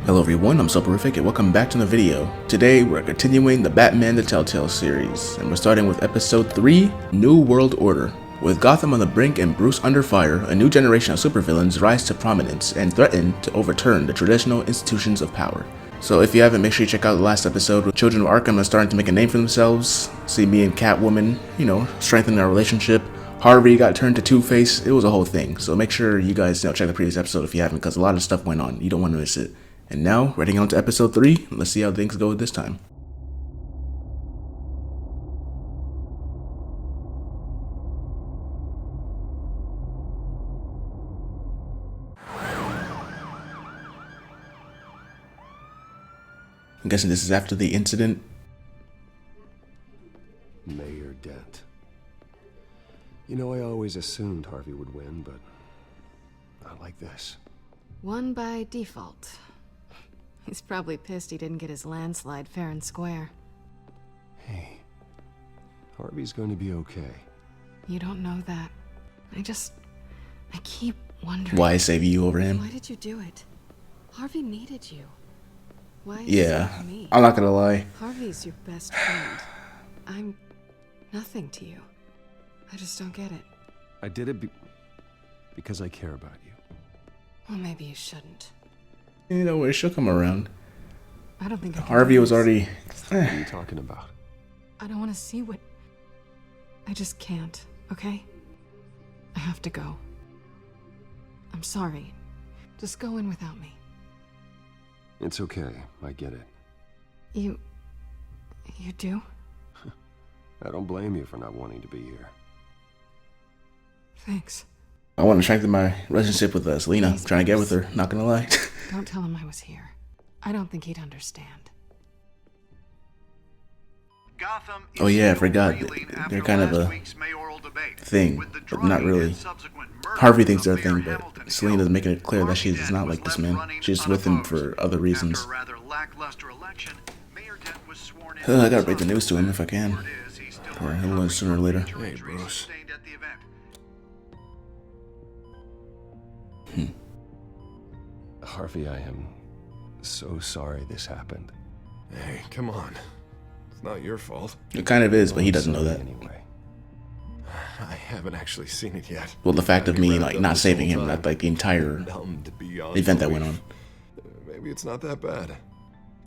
Hello everyone, I'm Soporific and welcome back to the video. Today we're continuing the Batman the Telltale series, and we're starting with episode 3, New World Order. With Gotham on the brink and Bruce under fire, a new generation of supervillains rise to prominence and threaten to overturn the traditional institutions of power. So if you haven't, make sure you check out the last episode where Children of Arkham are starting to make a name for themselves. See me and Catwoman, strengthening our relationship. Harvey got turned to Two-Face. It was a whole thing. So make sure you guys check the previous episode if you haven't, because a lot of stuff went on. You don't want to miss it. And now, heading on to episode 3, let's see how things go this time. I'm guessing this is after the incident. Mayor Dent. You know, I always assumed Harvey would win, but not like this. Won by default. He's probably pissed he didn't get his landslide fair and square. Hey, Harvey's going to be okay. You don't know that. I keep wondering. Why save you over him? Why did you do it? Harvey needed you. Why Yeah, save me? I'm not gonna lie. Harvey's your best friend. I'm nothing to you. I just don't get it. I did it because I care about you. Well, maybe you shouldn't. You know what, she'll come around. I don't think I can Harvey do was this. already... What are you talking about? I don't want to see what... I just can't, okay? I have to go. I'm sorry. Just go in without me. It's okay. I get it. You do? I don't blame you for not wanting to be here. Thanks. I want to strengthen my relationship with Selena. Please, Trying to get with Bruce. her, not gonna lie. Don't tell him I was here. I don't think he'd understand. Oh yeah, I forgot. They're kind of a thing, but not really. Harvey thinks they're a thing, but Selena's making it clear that she's not like this man. She's with him for other reasons. I gotta break the news to him if I can. Or he'll learn sooner or later. Hey, Bruce. Harvey, I am so sorry this happened. Hey, come on. It's not your fault. It kind of is, but he doesn't know that. Anyway. I haven't actually seen it yet. Well, the fact of me I've been not this saving whole him, time. not the entire Numbed beyond event that went belief. on. Maybe it's not that bad.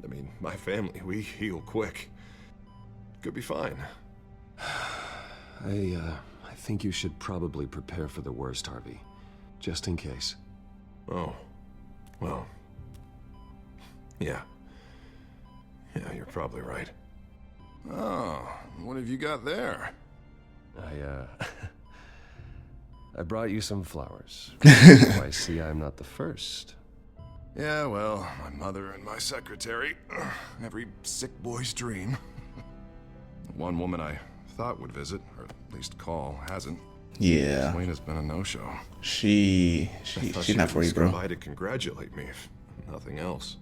I mean, my family, we heal quick. Could be fine. I think you should probably prepare for the worst, Harvey. Just in case. Oh. Well. Yeah. Yeah, you're probably right. Oh, what have you got there? I brought you some flowers. So I see I'm not the first. Yeah, well, my mother and my secretary. Every sick boy's dream. One woman I thought would visit, or at least call, hasn't. Yeah, Selena's been a no-show. she's not for you, bro. By to congratulate me, if nothing else.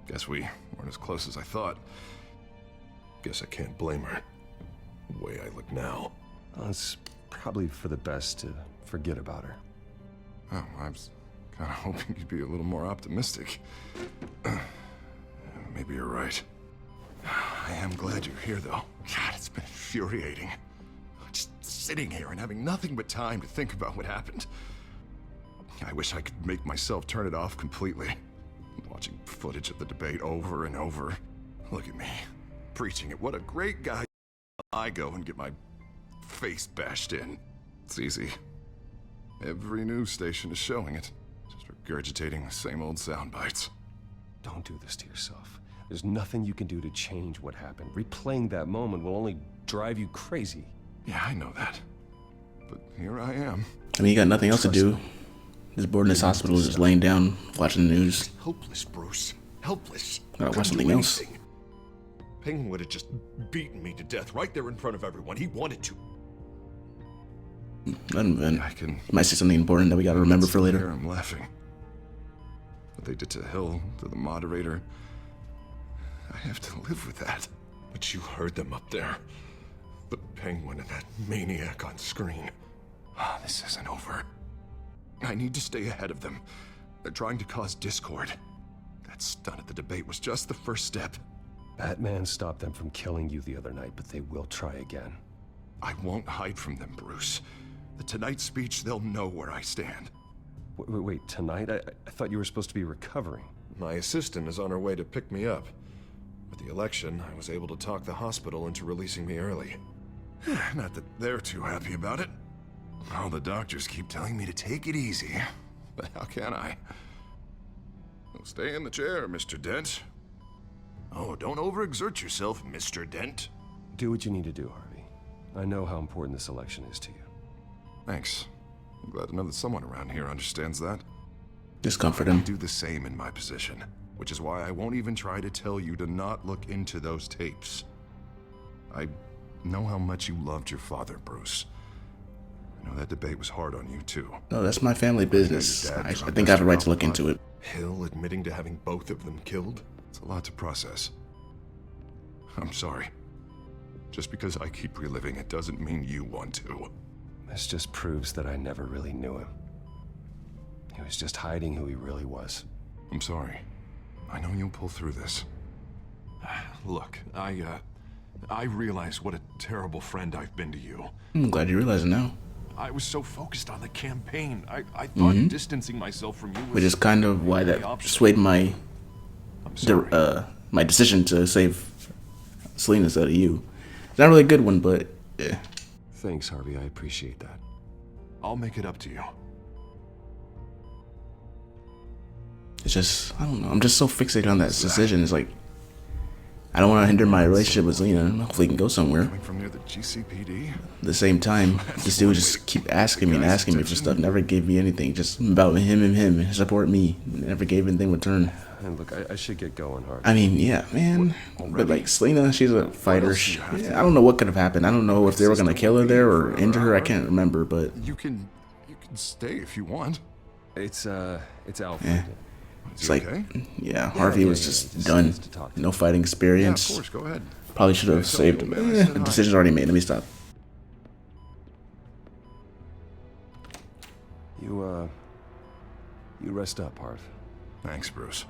Guess we weren't as close as I thought. Guess I can't blame her. The way I look now. Well, it's probably for the best to forget about her. Oh, I was kind of hoping you'd be a little more optimistic. Maybe you're right. I am glad you're here, though. God, it's been infuriating. Just sitting here and having nothing but time to think about what happened. I wish I could make myself turn it off completely. Watching footage of the debate over and over. Look at me, preaching it. What a great guy. I go and get my face bashed in. It's easy. Every news station is showing it. Just regurgitating the same old sound bites. Don't do this to yourself. There's nothing you can do to change what happened. Replaying that moment will only drive you crazy. Yeah, I know that. But here I am. I mean, you got nothing else to do. Just bored in this hospital, just laying down, watching the news. Helpless, Bruce. Helpless. Gotta watch something else. Penguin would have just beaten me to death right there in front of everyone. He wanted to. Let him vent. I can. He might say something important that we gotta remember for Here later. I'm laughing. What they did to Hill, to the moderator. I have to live with that. But you heard them up there. The Penguin and that maniac on screen. This isn't over. I need to stay ahead of them. They're trying to cause discord. That stunt at the debate was just the first step. Batman stopped them from killing you the other night, but they will try again. I won't hide from them, Bruce. The tonight speech, they'll know where I stand. Wait, tonight? I thought you were supposed to be recovering. My assistant is on her way to pick me up. With the election, I was able to talk the hospital into releasing me early. Not that they're too happy about it. All the doctors keep telling me to take it easy. But how can I? Well, stay in the chair, Mr. Dent. Oh, don't overexert yourself, Mr. Dent. Do what you need to do, Harvey. I know how important this election is to you. Thanks. I'm glad to know that someone around here understands that. Just comfort I him. do the same in my position, which is why I won't even try to tell you to not look into those tapes. I know how much you loved your father, Bruce. I know that debate was hard on you, too. No, that's my family business. I think I have a right to look into it. Hill admitting to having both of them killed? It's a lot to process. I'm sorry. Just because I keep reliving it doesn't mean you want to. This just proves that I never really knew him. He was just hiding who he really was. I'm sorry. I know you'll pull through this. Look, I realize what a terrible friend I've been to you. I'm glad you realize it now. I was so focused on the campaign. I thought distancing myself from you was... Which is kind of why that swayed my my decision to save Selena instead of you. It's not really a good one, but yeah. Thanks, Harvey. I appreciate that. I'll make it up to you. It's just, I don't know. I'm just so fixated on that decision. It's like, I don't want to hinder my relationship with Selena. Hopefully, we can go somewhere. Coming from near the GCPD? At the same time, this dude just keep asking me for stuff. Never gave me anything. Just about him. Support me. Never gave anything in return. And look, I should get going, Harvey. I mean, yeah, man. But like Selena, she's a fighter. I don't know what could have happened. I don't know if they were gonna kill her there or injure her. I can't remember, but You can stay if you want. It's Alfred. yeah. It's like, okay? yeah, Harvey was just done. needs to talk to No fighting Yeah, of experience. course, go ahead. Probably should have saved him. The decision's already made. Let me stop. You rest up, Harv. Thanks, Bruce.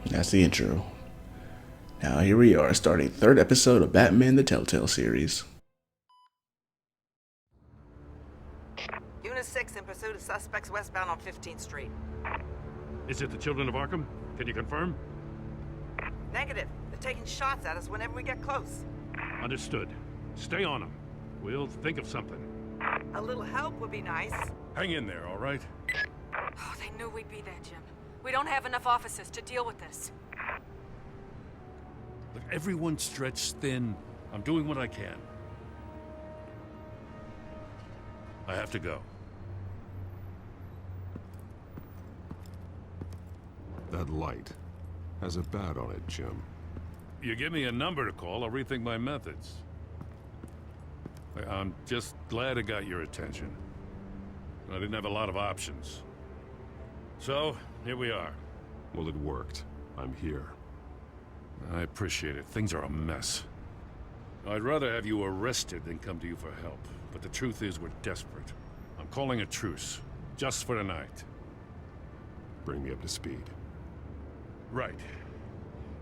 That's the intro. Now here we are, starting third episode of Batman the Telltale Series. Unit 6 in pursuit of suspects westbound on 15th Street. Is it the Children of Arkham? Can you confirm? Negative. They're taking shots at us whenever we get close. Understood. Stay on them. We'll think of something. A little help would be nice. Hang in there, all right? Oh, they knew we'd be there, Jim. We don't have enough officers to deal with this. Look, everyone's stretched thin. I'm doing what I can. I have to go. That light has a bat on it, Jim. You give me a number to call, I'll rethink my methods. I'm just glad I got your attention. I didn't have a lot of options. So, here we are. Well, it worked. I'm here. I appreciate it. Things are a mess. I'd rather have you arrested than come to you for help. But the truth is, we're desperate. I'm calling a truce. Just for tonight. Bring me up to speed. Right.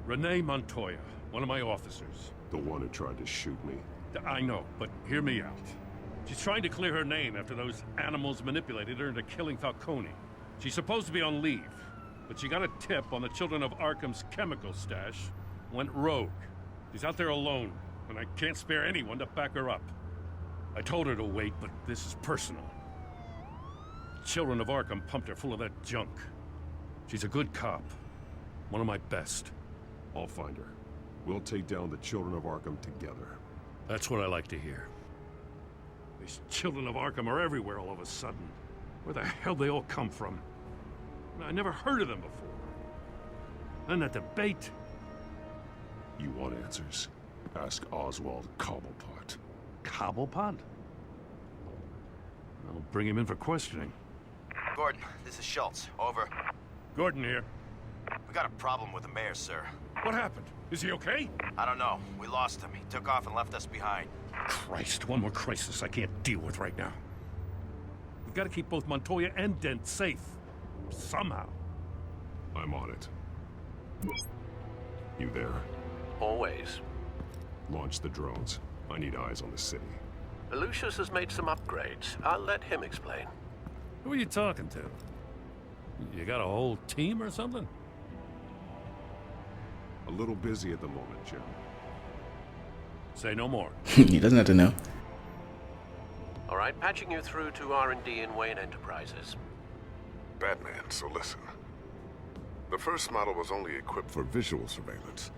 Renee Montoya, one of my officers. The one who tried to shoot me. I know, but hear me out. She's trying to clear her name after those animals manipulated her into killing Falcone. She's supposed to be on leave, but she got a tip on the Children of Arkham's chemical stash, went rogue. She's out there alone, and I can't spare anyone to back her up. I told her to wait, but this is personal. Children of Arkham pumped her full of that junk. She's a good cop. One of my best. I'll find her. We'll take down the Children of Arkham together. That's what I like to hear. These Children of Arkham are everywhere all of a sudden. Where the hell they all come from? I never heard of them before. Then that debate. You want answers? Ask Oswald Cobblepot. Cobblepot? I'll bring him in for questioning. Gordon, this is Schultz. Over. Gordon here. We got a problem with the mayor, sir. What happened? Is he okay? I don't know. We lost him. He took off and left us behind. Christ, one more crisis I can't deal with right now. We've got to keep both Montoya and Dent safe. Somehow. I'm on it. You there? Always. Launch the drones. I need eyes on the city. Lucius has made some upgrades. I'll let him explain. Who are you talking to? You got a whole team or something? A little busy at the moment, Jim. Say no more. He doesn't have to know. All right, patching you through to R&D in Wayne Enterprises. Batman, so listen. The first model was only equipped for visual surveillance,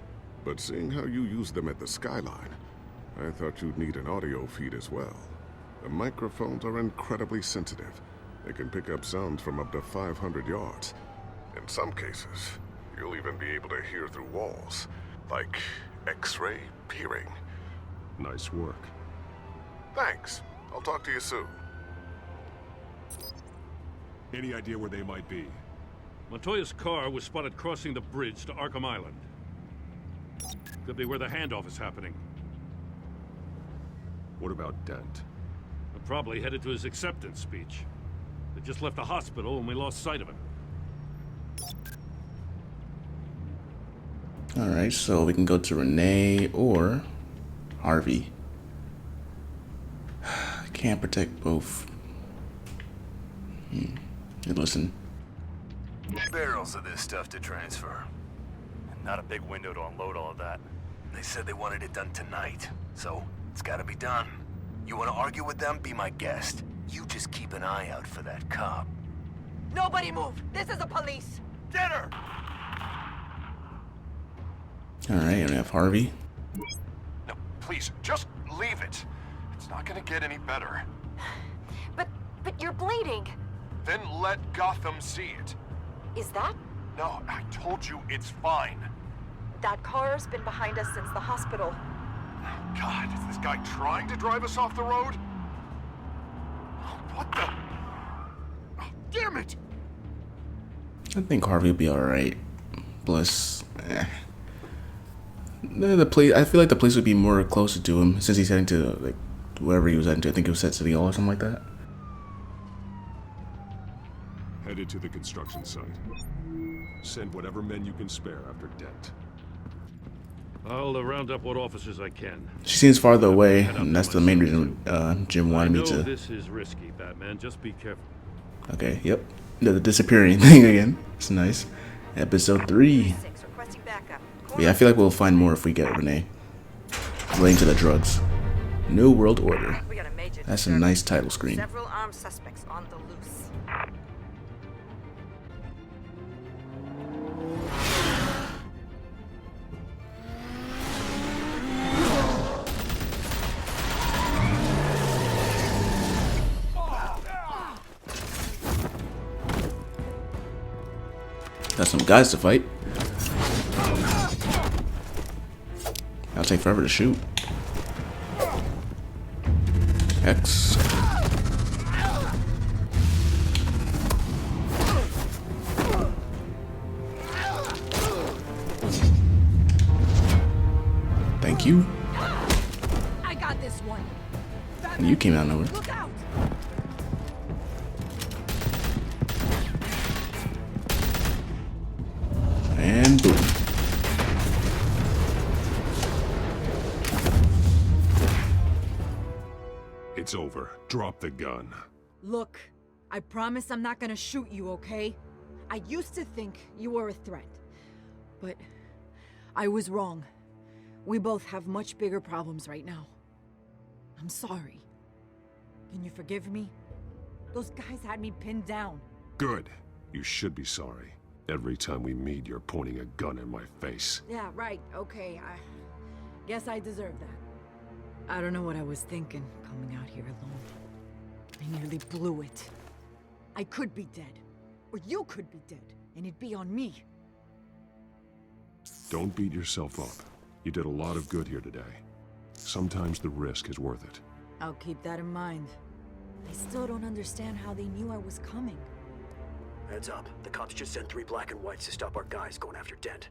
but seeing how you use them at the skyline, I thought you'd need an audio feed as well. The microphones are incredibly sensitive. They can pick up sounds from up to 500 yards. In some cases, you'll even be able to hear through walls, like X-ray peering. Nice work. Thanks. I'll talk to you soon. Any idea where they might be? Montoya's car was spotted crossing the bridge to Arkham Island. Could be where the handoff is happening. What about Dent? They're probably headed to his acceptance speech. They just left the hospital and we lost sight of him. Alright, so we can go to Renee or Harvey. Can't protect both. Listen. Barrels of this stuff to transfer. And not a big window to unload all of that. They said they wanted it done tonight, so it's gotta be done. You wanna argue with them? Be my guest. You just keep an eye out for that cop. Nobody move! This is the police! Get her! Alright, and we have Harvey. No, please, just leave it. It's not gonna get any better. But you're bleeding. Then let Gotham see it. Is that? No, I told you it's fine. That car's been behind us since the hospital. God, is this guy trying to drive us off the road? What the? Oh, damn it! I think Harvey will be alright. Plus, the police. I feel like the police would be more closer to him since he's heading to like wherever he was heading to. I think it was at City Hall or something like that. Headed to the construction site. Send whatever men you can spare after Dent. I'll round up what officers I can. She seems farther away, and that's the main reason Jim wanted me to. This is risky, Batman. Just be careful. Okay, yep. The disappearing thing again. It's nice. Episode 3. Yeah, I feel like we'll find more if we get Renee. Relating to the drugs. New World Order. That's a nice title screen. Several armed suspects on the loose. Got some guys to fight. That'll take forever to shoot. X. Thank you. I got this one. You came out of nowhere. Look out! And boom. It's over. Drop the gun. Look, I promise I'm not gonna shoot you, okay? I used to think you were a threat, but I was wrong. We both have much bigger problems right now. I'm sorry. Can you forgive me? Those guys had me pinned down. Good. You should be sorry. Every time we meet, you're pointing a gun in my face. Yeah, right, okay, I guess I deserve that. I don't know what I was thinking, coming out here alone. I nearly blew it. I could be dead. Or you could be dead, and it'd be on me. Don't beat yourself up. You did a lot of good here today. Sometimes the risk is worth it. I'll keep that in mind. I still don't understand how they knew I was coming. Heads up. The cops just sent 3 black and whites to stop our guys going after Dent.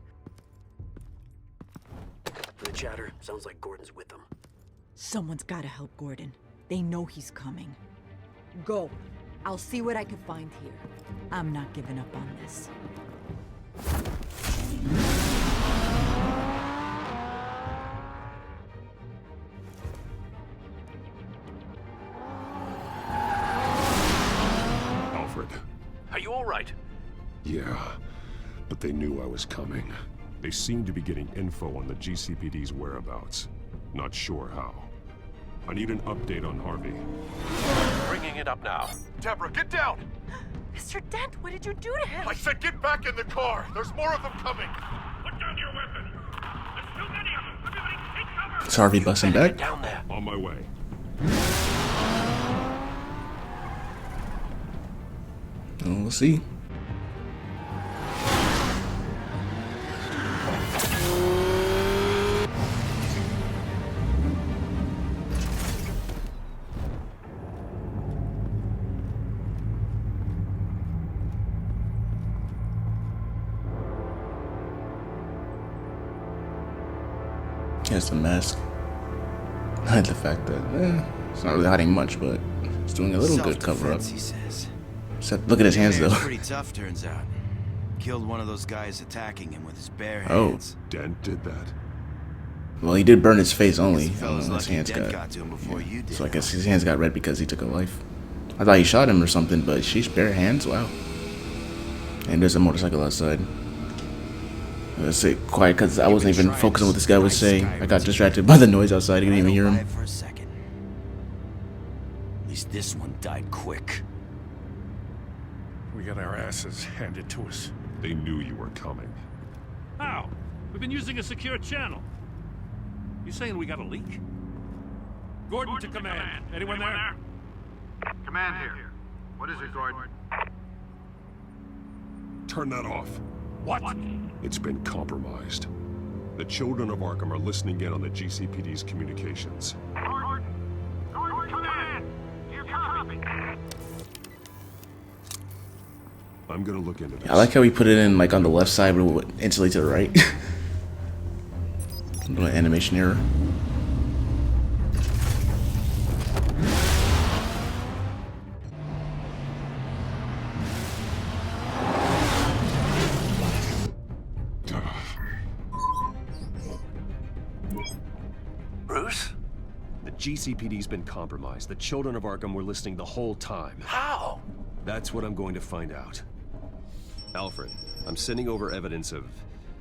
For the chatter, sounds like Gordon's with them. Someone's gotta help Gordon. They know he's coming. Go. I'll see what I can find here. I'm not giving up on this. Alfred. Are you all right? Yeah, but they knew I was coming. They seem to be getting info on the GCPD's whereabouts. Not sure how. I need an update on Harvey. Bringing it up now. Deborah, get down! Mr. Dent, what did you do to him? I said get back in the car! There's more of them coming! Put down your weapon! There's too many of them! Everybody take cover! Is Harvey busting back? Down there. On my way. Well, we'll see. Here's the mask. I like the fact that it's not really hiding much, but it's doing a little good cover up. He says. Except look at his hands though. Pretty tough, turns out. Killed one of those guys attacking him with his bare Oh. hands. Dent did that. Well, he did burn his face only. Fella's His lucky hands Dent got. got to him before you did. So I guess his hands got red because he took a life. I thought he shot him or something, but sheesh, bare hands. Wow. And there's a motorcycle outside. Let's say quiet because I wasn't even focusing on what this guy was saying. I got distracted by the noise outside. I didn't even hear him. For a second. At least this one died quick. We got our asses handed to us. They knew you were coming. How? We've been using a secure channel. You saying we got a leak? Gordon to command. Anyone there? Command here. What is it, Gordon? Turn that off. What? It's been compromised. The children of Arkham are listening in on the GCPD's communications. Gordon, command! Do you copy? I'm gonna look into this. I like how we put it in like on the left side, but it went instantly to the right. Little animation error. Bruce? The GCPD's been compromised. The children of Arkham were listening the whole time. How? That's what I'm going to find out. Alfred, I'm sending over evidence of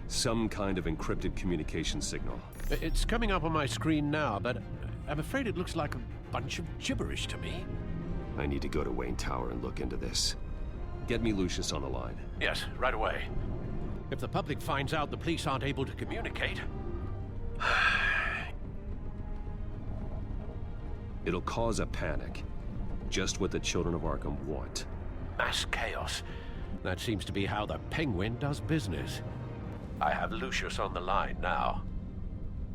some kind of encrypted communication signal. It's coming up on my screen now, but I'm afraid it looks like a bunch of gibberish to me. I need to go to Wayne Tower and look into this. Get me Lucius on the line. Yes, right away. If the public finds out the police aren't able to communicate... It'll cause a panic. Just what the children of Arkham want. Mass chaos. That seems to be how the Penguin does business. I have Lucius on the line now.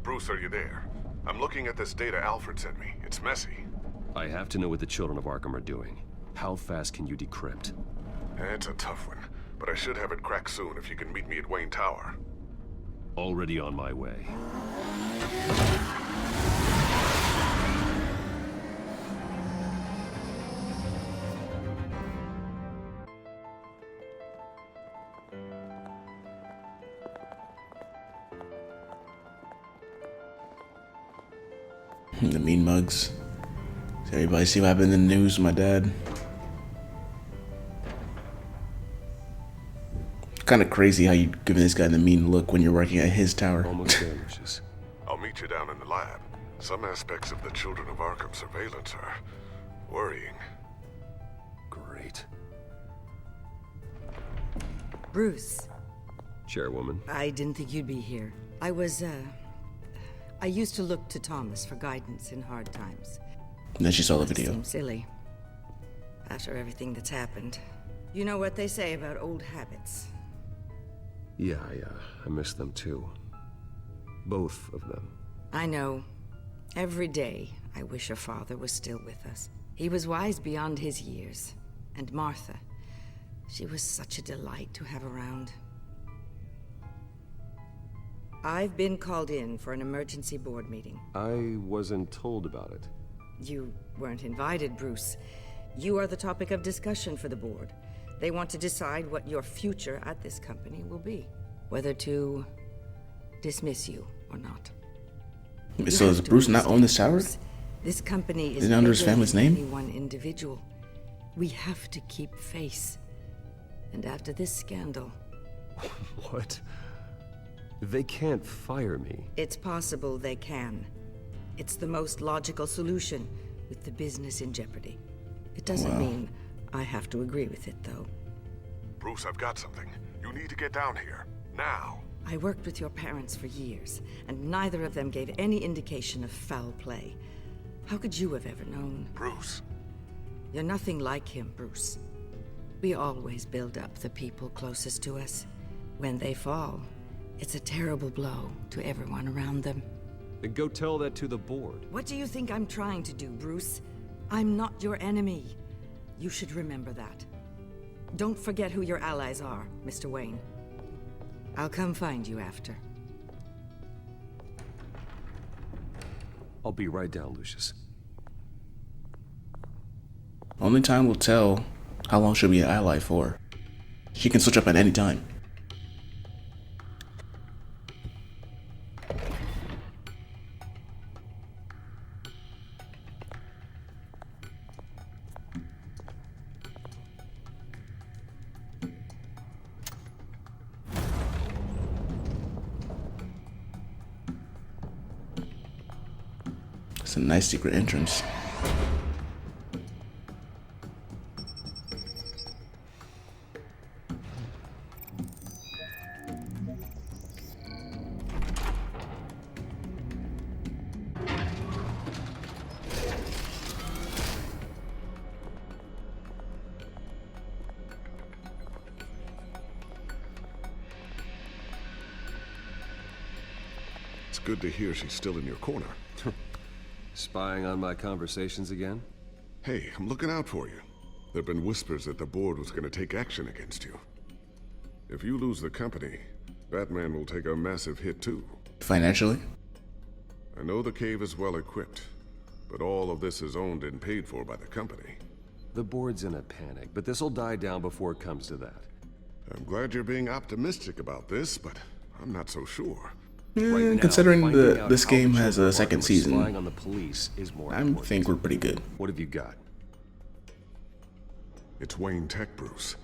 Bruce, are you there? I'm looking at this data Alfred sent me. It's messy. I have to know what the children of Arkham are doing. How fast can you decrypt? It's a tough one, but I should have it cracked soon if you can meet me at Wayne Tower. Already on my way. The mean mugs. Does everybody see what happened in the news with my dad? Kind of crazy how you giving this guy the mean look when you're working at his tower. Almost there, Lucius. I'll meet you down in the lab. Some aspects of the Children of Arkham surveillance are worrying. Great. Bruce. Chairwoman. I didn't think you'd be here. I used to look to Thomas for guidance in hard times. And then she saw the It video. seems silly. After everything that's happened. You know what they say about old habits. Yeah, I miss them too. Both of them. I know. Every day, I wish your father was still with us. He was wise beyond his years. And Martha, She was such a delight to have around. I've been called in for an emergency board meeting. I wasn't told about it. You weren't invited, Bruce. You are the topic of discussion for the board. They want to decide what your future at this company will be. Whether to dismiss you or not. So does Bruce not own this tower? This company is it under his family's name? Only one individual. We have to keep face. And after this scandal... What? They can't fire me. It's possible they can. It's the most logical solution with the business in jeopardy. It doesn't mean I have to agree with it, though. Bruce, I've got something. You need to get down here. Now. I worked with your parents for years, and neither of them gave any indication of foul play. How could you have ever known? Bruce. You're nothing like him, Bruce. We always build up the people closest to us. When they fall, it's a terrible blow to everyone around them. Then go tell that to the board. What do you think I'm trying to do, Bruce? I'm not your enemy. You should remember that. Don't forget who your allies are, Mr. Wayne. I'll come find you after. I'll be right down, Lucius. Only time will tell how long she'll be an ally for. She can switch up at any time. It's a nice secret entrance. It's good to hear she's still in your corner. Spying on my conversations again? Hey, I'm looking out for you. There've been whispers that the board was going to take action against you. If you lose the company, Batman will take a massive hit too. Financially? I know the cave is well equipped, but all of this is owned and paid for by the company. The board's in a panic, but this'll die down before it comes to that. I'm glad you're being optimistic about this, but I'm not so sure. Right now, considering this game has a second season, on the police is more I think we're pretty good. What have you got? It's Wayne Tech, Bruce.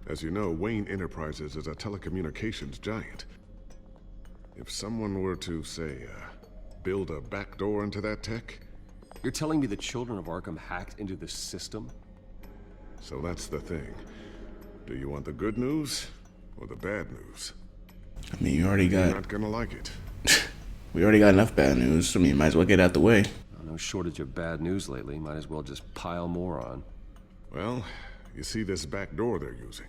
As you know, Wayne Enterprises is a telecommunications giant. If someone were to, say, build a backdoor into that tech... You're telling me the children of Arkham hacked into the system? So that's the thing. Do you want the good news or the bad news? I mean, you already got... You're not gonna like it. We already got enough bad news. I mean, might as well get out the way. No shortage of bad news lately. Might as well just pile more on. Well, you see this back door they're using?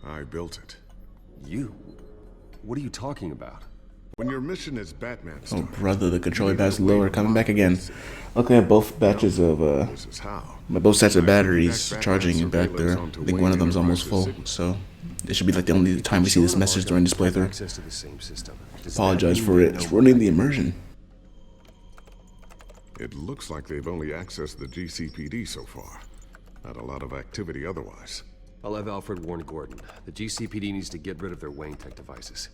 I built it. You? What are you talking about? When your mission is Batman Oh, started, brother, the controller pads lower, coming back again. Okay, both batches of, both sets of batteries charging back there. I think one of them's almost full, so this should be like the only time we see this message during this playthrough. Access to the same system. Apologize for it. It's ruining the immersion. It looks like they've only accessed the GCPD so far. Not a lot of activity otherwise. I'll have Alfred warn Gordon. The GCPD needs to get rid of their Wayne Tech devices.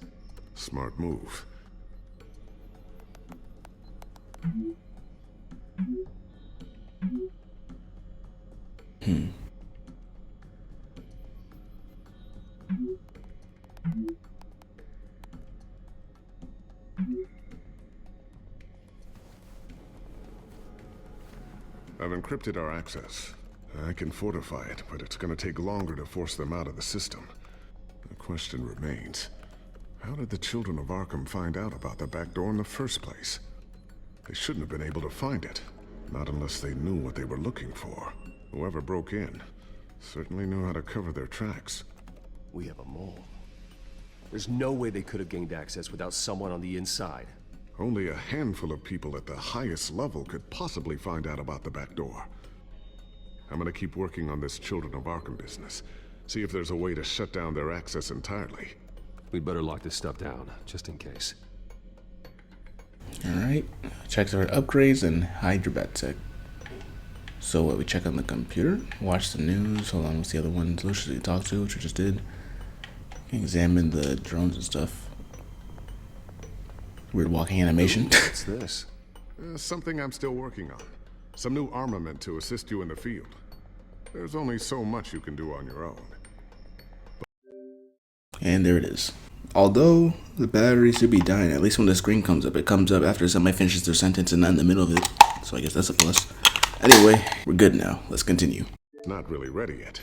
Smart move. I've encrypted our access. I can fortify it, but it's going to take longer to force them out of the system. The question remains, how did the children of Arkham find out about the back door in the first place? They shouldn't have been able to find it. Not unless they knew what they were looking for. Whoever broke in certainly knew how to cover their tracks. We have a mole. There's no way they could have gained access without someone on the inside. Only a handful of people at the highest level could possibly find out about the back door. I'm gonna keep working on this Children of Arkham business. See if there's a way to shut down their access entirely. We'd better lock this stuff down, just in case. Alright. Check for upgrades and hide your bat tech. So what, we check on the computer, watch the news, hold on, what's the other one Lucius we talked to, which we just did. Examine the drones and stuff. Weird walking animation. What's this? Something I'm still working on. Some new armament to assist you in the field. There's only so much you can do on your own. And there it is. Although the battery should be dying, at least when the screen comes up, it comes up after somebody finishes their sentence and not in the middle of it. So I guess that's a plus. Anyway, we're good now. Let's continue. Not really ready yet.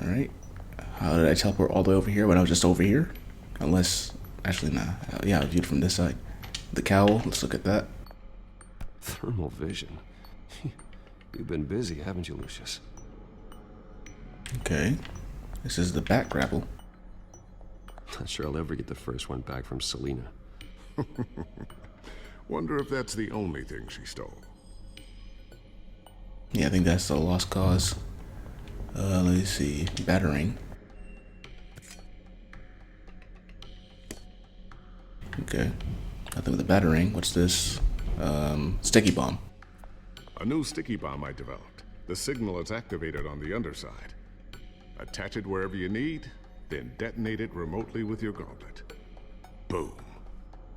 Alright. How did I teleport all the way over here when I was just over here? Unless, actually, nah. Yeah, I viewed from this side. The cowl, let's look at that. Thermal vision. You've been busy, haven't you, Lucius? Okay. This is the bat grapple. Not sure I'll ever get the first one back from Selina. Wonder if that's the only thing she stole. Yeah, I think that's the lost cause. Let's see. Battering. Okay. Nothing with the battering. What's this? Sticky bomb. A new sticky bomb I developed. The signal is activated on the underside. Attach it wherever you need, then detonate it remotely with your gauntlet. Boom.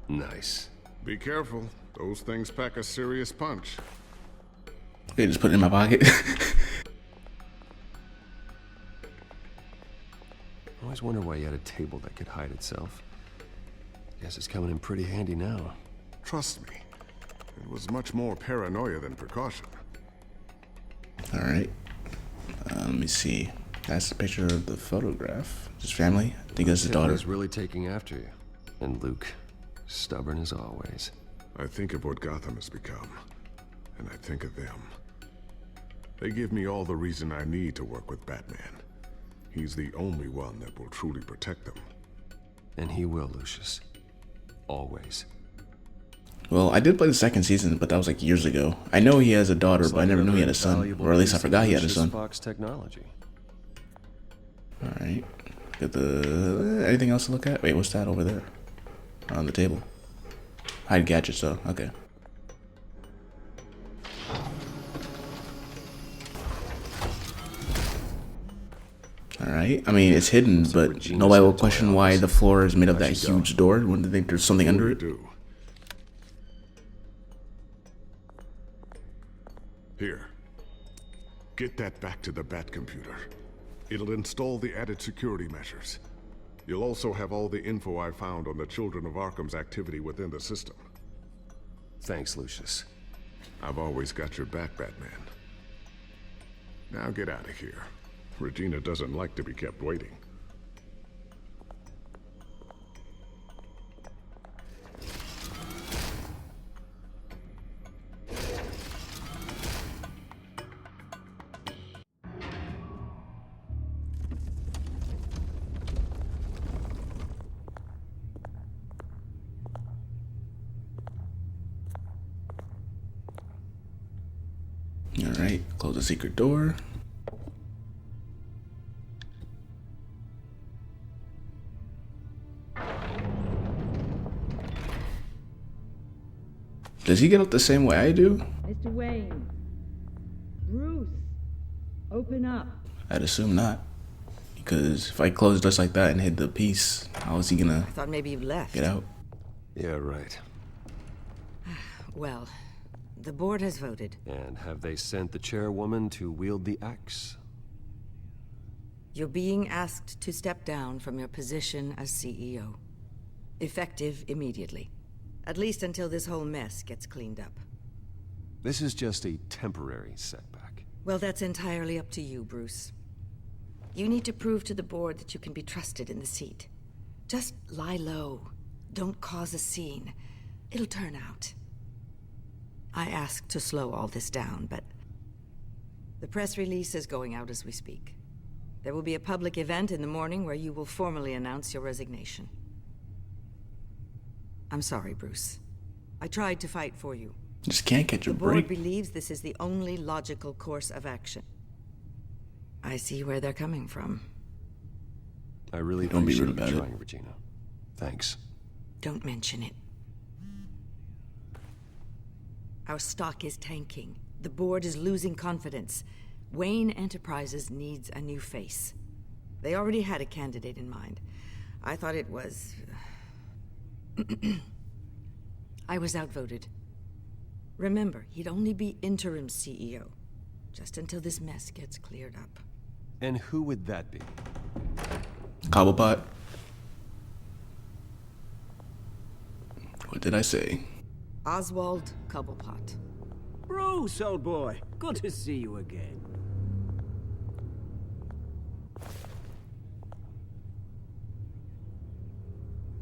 Nice. Be careful. Those things pack a serious punch. Okay, just put it in my pocket. I always wonder why you had a table that could hide itself. Guess it's coming in pretty handy now. Trust me, it was much more paranoia than precaution. Alright. Let me see. That's the picture of the photograph. His family? I think that's his daughter. He's really taking after you. And Luke, stubborn as always. I think of what Gotham has become, and I think of them. They give me all the reason I need to work with Batman. He's the only one that will truly protect them. And he will, Lucius. Always. Well, I did play the second season, but that was like years ago. I know he has a daughter, but I never knew he had a son. Or at least I forgot he had a son. Fox technology. Alright. Got the... anything else to look at? Wait, what's that over there? On the table. Hide gadgets, though. Okay. Alright. I mean, it's hidden, but nobody will question why the floor is made of that huge door. Wouldn't they think there's something under it? Here. Get that back to the Bat computer. It'll install the added security measures. You'll also have all the info I found on the Children of Arkham's activity within the system. Thanks, Lucius. I've always got your back, Batman. Now get out of here. Regina doesn't like to be kept waiting. Alright, close the secret door. Does he get up the same way I do? Mr. Wayne. Bruce. Open up. I'd assume not. Because if I close just like that and hit the piece, how is he gonna... I thought maybe you left. Get out? Yeah, right. Well, the board has voted. And have they sent the chairwoman to wield the axe? You're being asked to step down from your position as CEO. Effective immediately. At least until this whole mess gets cleaned up. This is just a temporary setback. Well, that's entirely up to you, Bruce. You need to prove to the board that you can be trusted in the seat. Just lie low. Don't cause a scene. It'll turn out. I asked to slow all this down, but the press release is going out as we speak. There will be a public event in the morning where you will formally announce your resignation. I'm sorry, Bruce. I tried to fight for you, Just can't catch a The board break. believes this is the only logical course of action. I see where they're coming from. I really Don't be appreciate rude about you it. trying, Regina. Thanks. Don't mention it. Our stock is tanking. The board is losing confidence. Wayne Enterprises needs a new face. They already had a candidate in mind. I thought it was... I was outvoted. Remember, he'd only be interim CEO, just until this mess gets cleared up. And who would that be? Cobblepot. What did I say? Oswald Cobblepot. Bruce, old boy. Good to see you again.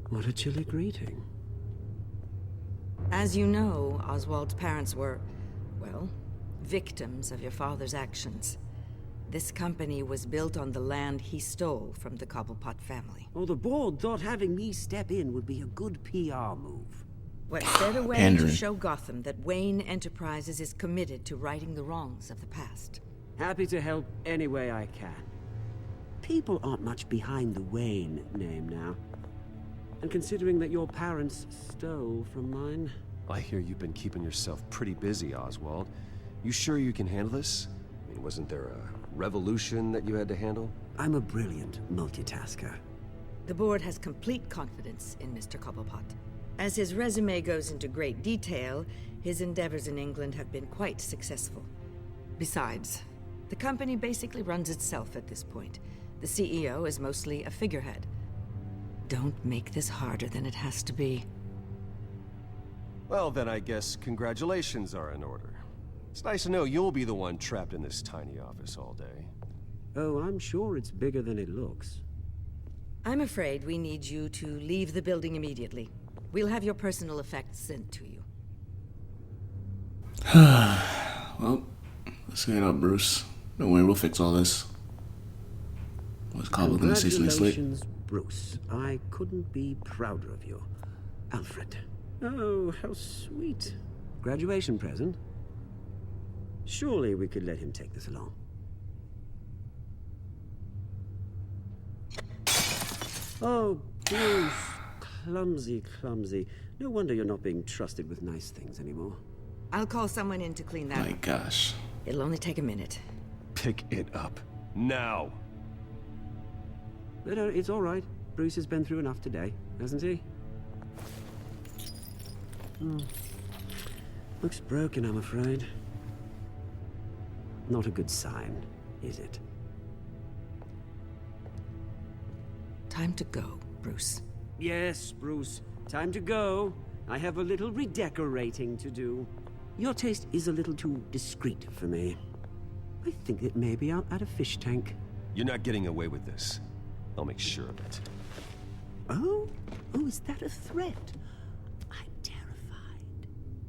What a chilly greeting. As you know, Oswald's parents were, well, victims of your father's actions. This company was built on the land he stole from the Cobblepot family. Oh, the board thought having me step in would be a good PR move. What better way Pandering. to show Gotham that Wayne Enterprises is committed to righting the wrongs of the past? Happy to help any way I can. People aren't much behind the Wayne name now. And considering that your parents stole from mine... I hear you've been keeping yourself pretty busy, Oswald. You sure you can handle this? I mean, wasn't there a revolution that you had to handle? I'm a brilliant multitasker. The board has complete confidence in Mr. Cobblepot. As his resume goes into great detail, his endeavors in England have been quite successful. Besides, the company basically runs itself at this point. The CEO is mostly a figurehead. Don't make this harder than it has to be. Well, then I guess congratulations are in order. It's nice to know you'll be the one trapped in this tiny office all day. Oh, I'm sure it's bigger than it looks. I'm afraid we need you to leave the building immediately. We'll have your personal effects sent to you. Well, let's get it up, Bruce. Don't worry, we'll fix all this. Was Cobble gonna say something slick? Congratulations, Bruce. I couldn't be prouder of you. Alfred. Oh, how sweet. Graduation present? Surely we could let him take this along. Oh, Bruce. Clumsy, clumsy. No wonder you're not being trusted with nice things anymore. I'll call someone in to clean that My up. gosh. It'll only take a minute. Pick it up. Now! But it's all right. Bruce has been through enough today, hasn't he? Looks broken, I'm afraid. Not a good sign, is it? Time to go, Bruce. Yes, Bruce. Time to go. I have a little redecorating to do. Your taste is a little too discreet for me. I think that maybe I'll add a fish tank. You're not getting away with this. I'll make sure of it. Oh? Oh, is that a threat? I'm terrified.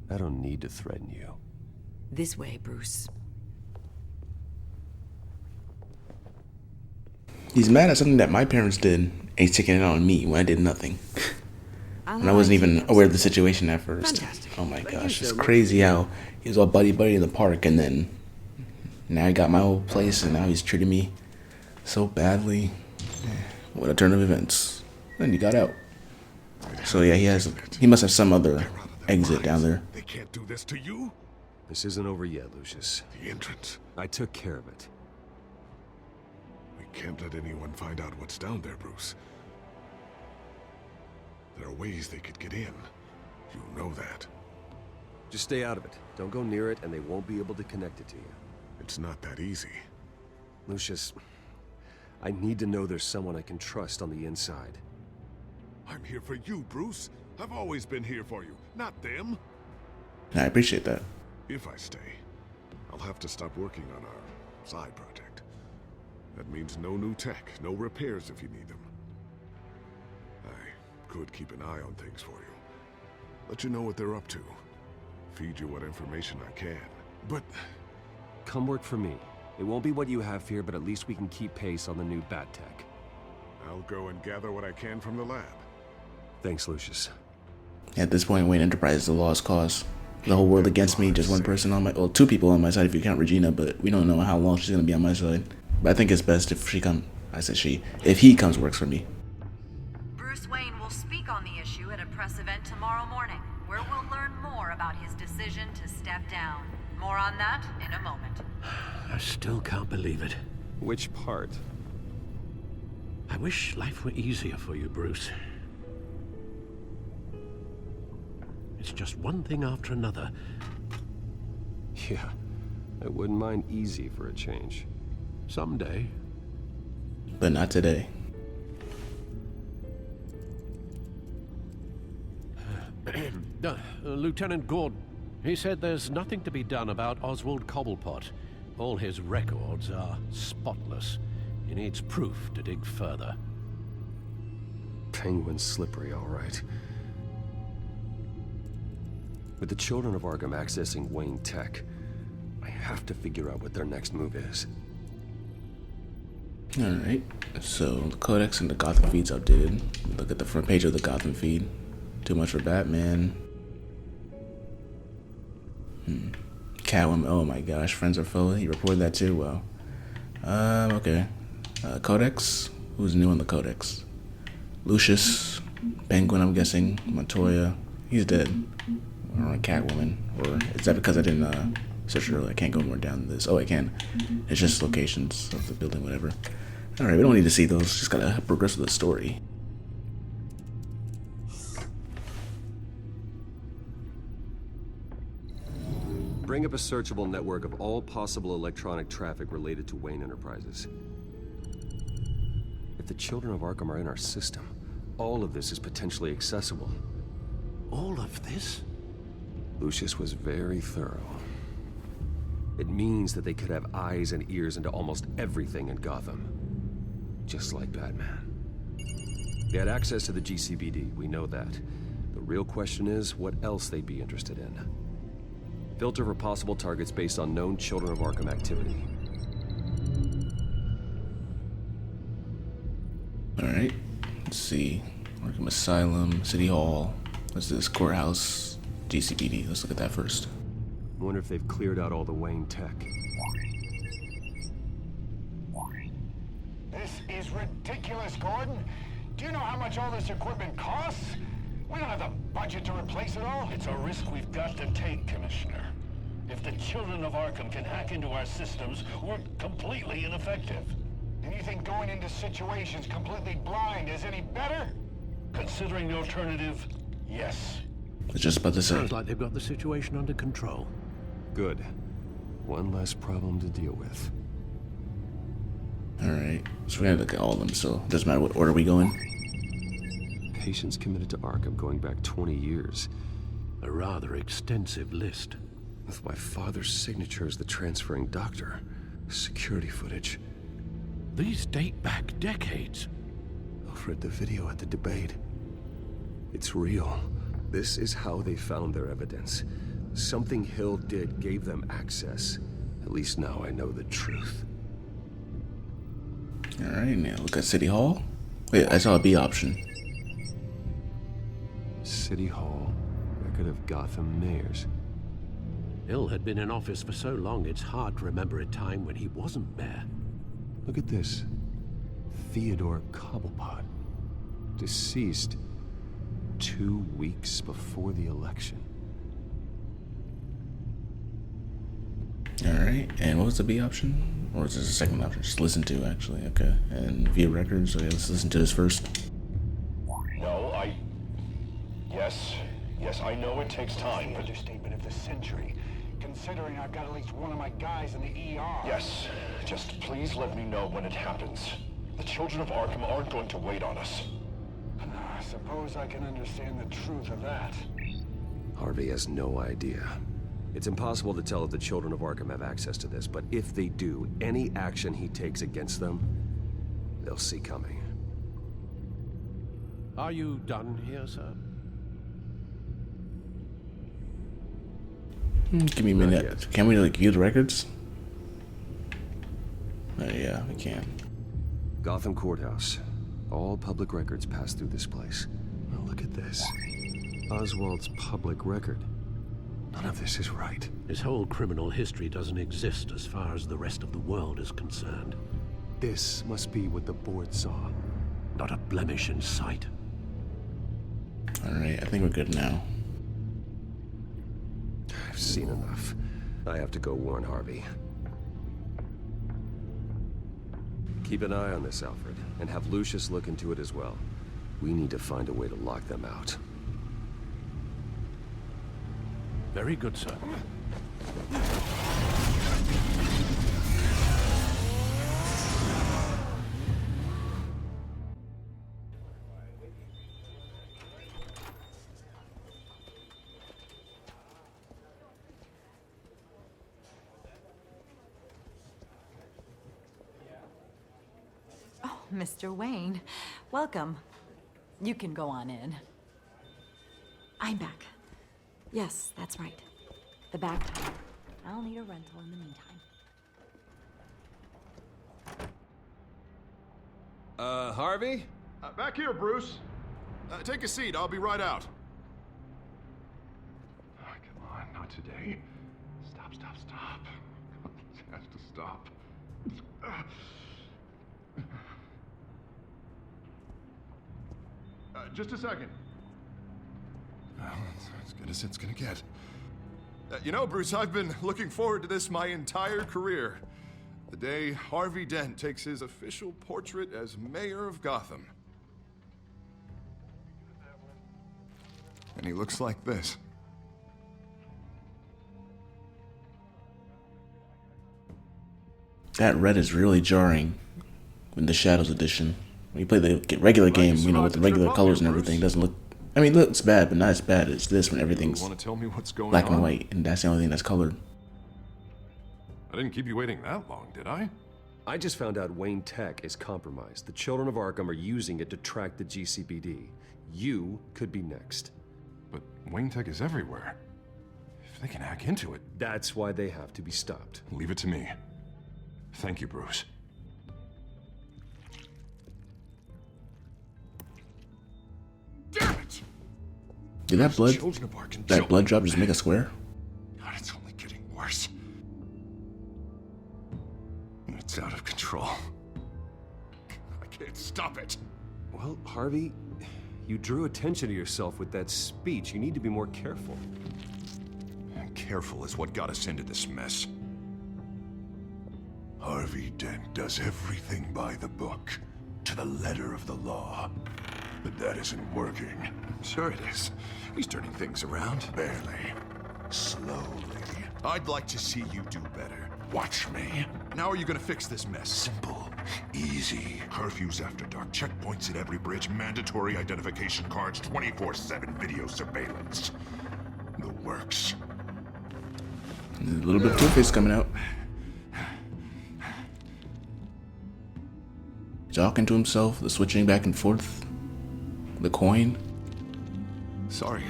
I don't need to threaten you. This way, Bruce. He's mad at something that my parents did and he's taking it on me when I did nothing. And I wasn't even aware of the situation at first. Fantastic. Oh my Thank you gosh, so it's much. crazy how he was all buddy-buddy in the park and then now I got my whole place and now he's treating me so badly. What a turn of events. Then he got out. So yeah, he must have some other exit down there. They can't do this to you? This isn't over yet, Lucius. The entrance. I took care of it. We can't let anyone find out what's down there, Bruce. There are ways they could get in. You know that. Just stay out of it. Don't go near it, and they won't be able to connect it to you. It's not that easy. Lucius, I need to know there's someone I can trust on the inside. I'm here for you, Bruce. I've always been here for you, not them. I appreciate that. If I stay, I'll have to stop working on our side project. That means no new tech, no repairs if you need them. I could keep an eye on things for you. Let you know what they're up to. Feed you what information I can. But... Come work for me. It won't be what you have here, but at least we can keep pace on the new bat tech. I'll go and gather what I can from the lab. Thanks, Lucius. At this point, Wayne Enterprise is a lost cause. the whole world against me, just one person on my, well, two people on my side if you count Regina, but we don't know how long she's gonna be on my side. But I think it's best if if he comes works for me. Bruce Wayne will speak on the issue at a press event tomorrow morning, where we'll learn more about his decision to step down. More on that in a moment. I still can't believe it. Which part? I wish life were easier for you, Bruce. It's just one thing after another. Yeah, I wouldn't mind easy for a change. Someday. But not today. Lieutenant Gordon, he said there's nothing to be done about Oswald Cobblepot. All his records are spotless. He needs proof to dig further. Penguin's slippery, all right. With the children of Arkham accessing Wayne Tech, I have to figure out what their next move is. Alright, so the Codex and the Gotham feed's updated. Look at the front page of the Gotham feed. Too much for Batman. Catwoman, oh my gosh, friends or foe? He reported that too, wow. Okay. Codex, who's new on the Codex? Lucius, Penguin, I'm guessing. Montoya, he's dead. Or Catwoman, or is that because I didn't search earlier? I can't go more down this. Oh, I can. It's just locations of the building, whatever. Alright, we don't need to see those. Just gotta progress with the story. Bring up a searchable network of all possible electronic traffic related to Wayne Enterprises. If the children of Arkham are in our system, all of this is potentially accessible. All of this? Lucius was very thorough. It means that they could have eyes and ears into almost everything in Gotham. Just like Batman. They had access to the GCPD, we know that. The real question is what else they'd be interested in. Filter for possible targets based on known Children of Arkham activity. Alright, let's see. Arkham Asylum, City Hall. What's this? Courthouse, GCPD. Let's look at that first. I wonder if they've cleared out all the Wayne tech. This is ridiculous, Gordon. Do you know how much all this equipment costs? We don't have the budget to replace it all. It's a risk we've got to take, Commissioner. If the children of Arkham can hack into our systems, we're completely ineffective. And you think going into situations completely blind is any better? Considering the alternative, yes. I was just about to say. Sounds like they've got the situation under control. Good. One less problem to deal with. Alright, so we're gonna look at all of them, so it doesn't matter what order we go in. Patients committed to Arkham going back 20 years. A rather extensive list. With my father's signature as the transferring doctor. Security footage. These date back decades. I've read the video at the debate. It's real. This is how they found their evidence. Something Hill did gave them access. At least now I know the truth. Alright, now look at City Hall. Wait, I saw a B option. City Hall. Record of Gotham mayors. Hill had been in office for so long, it's hard to remember a time when he wasn't mayor. Look at this. Theodore Cobblepot. Deceased 2 weeks before the election. Alright, and what was the B option? Or is this the second option? Just listen to, actually. Okay, and view records. Okay, let's listen to this first. No, Yes, I know it takes time, but... Understatement of the century. Considering I've got at least one of my guys in the ER. Yes, just please let me know when it happens. The children of Arkham aren't going to wait on us. I suppose I can understand the truth of that. Harvey has no idea. It's impossible to tell if the children of Arkham have access to this, but if they do, any action he takes against them, they'll see coming. Are you done here, sir? Give me a minute. Can we like view the records? Yeah, we can. Gotham Courthouse. All public records pass through this place. Now look at this. Oswald's public record. None of this is right. His whole criminal history doesn't exist as far as the rest of the world is concerned. This must be what the board saw. Not a blemish in sight. Alright, I think we're good now. I've seen enough. I have to go warn Harvey. Keep an eye on this, Alfred, and have Lucius look into it as well. We need to find a way to lock them out. Very good, sir. Oh, Mr. Wayne, welcome. You can go on in. I'm back. Yes, that's right. The back tire. I'll need a rental in the meantime. Harvey? Back here, Bruce. Take a seat. I'll be right out. Oh, come on, not today. Stop. It has to stop. Just a second. Well, that's as good as it's gonna get. You know, Bruce, I've been looking forward to this my entire career. The day Harvey Dent takes his official portrait as mayor of Gotham. And he looks like this. That red is really jarring in the Shadows edition. When you play the regular game, you know, with the regular colors and everything, it doesn't look... I mean, it looks bad, but not as bad as this when everything's Want to tell me what's going black on? and white, and that's the only thing that's colored. I didn't keep you waiting that long, did I? I just found out Wayne Tech is compromised. The children of Arkham are using it to track the GCPD. You could be next. But Wayne Tech is everywhere. If they can hack into it... That's why they have to be stopped. Leave it to me. Thank you, Bruce. Damn it! Did that blood drop just make a square? God, it's only getting worse. It's out of control. I can't stop it. Well, Harvey, you drew attention to yourself with that speech. You need to be more careful. Careful is what got us into this mess. Harvey Dent does everything by the book, to the letter of the law. But that isn't working. Sure it is. He's turning things around. Barely. Slowly. I'd like to see you do better. Watch me. Now are you gonna fix this mess? Simple. Easy. Curfews after dark. Checkpoints at every bridge. Mandatory identification cards. 24/7 video surveillance. The works. A little bit of Two-Face coming out. Talking to himself, the switching back and forth. The coin. Sorry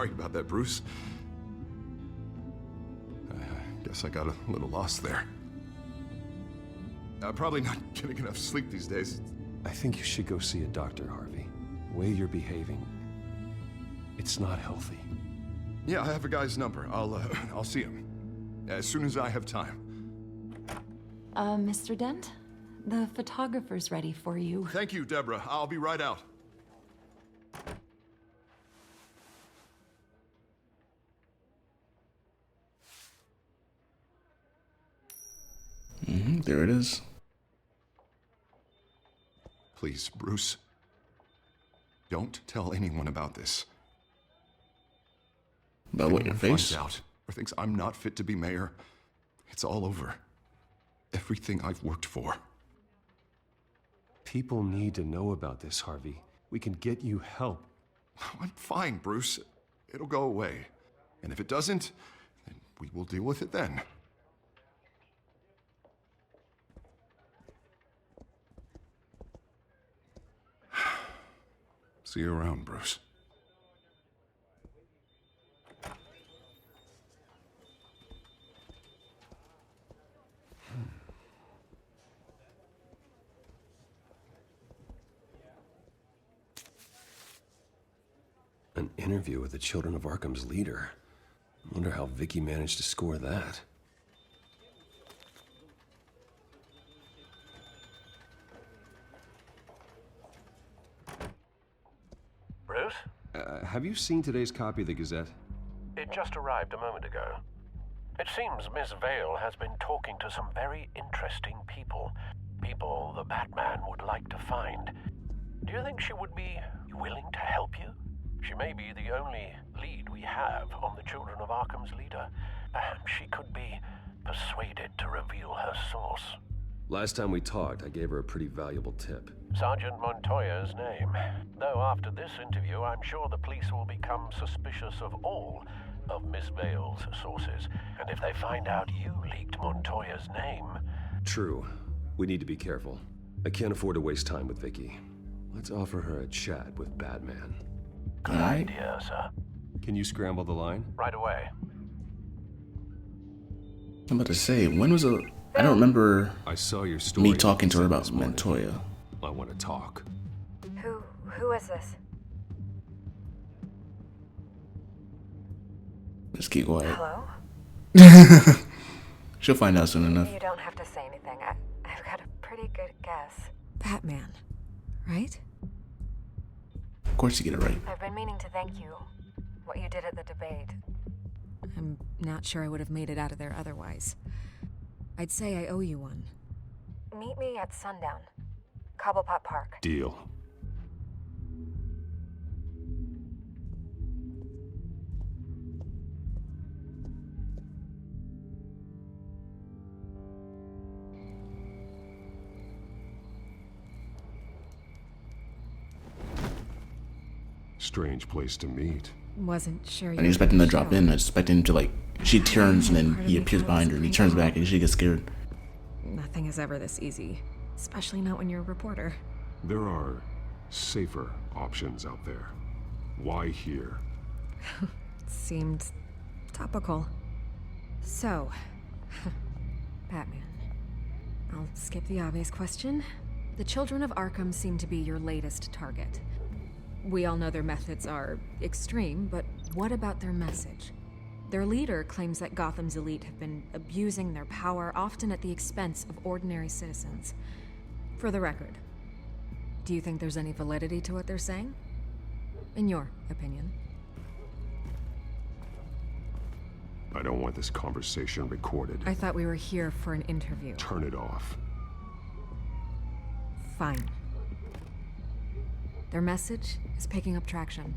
about that, Bruce. I guess I got a little lost there. I'm probably not getting enough sleep these days. I think you should go see a doctor, Harvey. The way you're behaving, it's not healthy. Yeah, I have a guy's number. I'll see him as soon as I have time. Mr. Dent? The photographer's ready for you. Thank you, Deborah. I'll be right out. There it is. Please, Bruce. Don't tell anyone about this. About what, your face? Finds out or thinks I'm not fit to be mayor, it's all over. Everything I've worked for. People need to know about this, Harvey. We can get you help. I'm fine, Bruce. It'll go away. And if it doesn't, then we will deal with it then. See you around, Bruce. An interview with the Children of Arkham's leader. Wonder how Vicky managed to score that. Bruce? Have you seen today's copy of the Gazette? It just arrived a moment ago. It seems Miss Vale has been talking to some very interesting people. People the Batman would like to find. Do you think she would be willing to help you? She may be the only lead we have on the Children of Arkham's leader. Perhaps she could be persuaded to reveal her source. Last time we talked, I gave her a pretty valuable tip. Sergeant Montoya's name. Though after this interview, I'm sure the police will become suspicious of all of Miss Vale's sources. And if they find out you leaked Montoya's name... True. We need to be careful. I can't afford to waste time with Vicky. Let's offer her a chat with Batman. Good idea, sir. Can you scramble the line? Right away. I'm about to say, when was a... I don't remember I saw your story me talking to her about Montoya. I want to talk. Who is this? Just keep quiet. Hello? She'll find out soon enough. You don't have to say anything. I've got a pretty good guess. Batman, right? Of course you get it right. I've been meaning to thank you. What you did at the debate. I'm not sure I would have made it out of there otherwise. I'd say I owe you one. Meet me at sundown. Cobblepot Park. Deal. Strange place to meet. Wasn't sure you I didn't expect him to drop in. I expected him to, like, she turns and then he appears behind her and he turns back and she gets scared. Nothing is ever this easy, especially not when you're a reporter. There are safer options out there. Why here? Seemed topical. So, Batman. I'll skip the obvious question. The Children of Arkham seem to be your latest target. We all know their methods are extreme, but what about their message? Their leader claims that Gotham's elite have been abusing their power, often at the expense of ordinary citizens. For the record, do you think there's any validity to what they're saying? In your opinion? I don't want this conversation recorded. I thought we were here for an interview. Turn it off. Fine. Their message is picking up traction,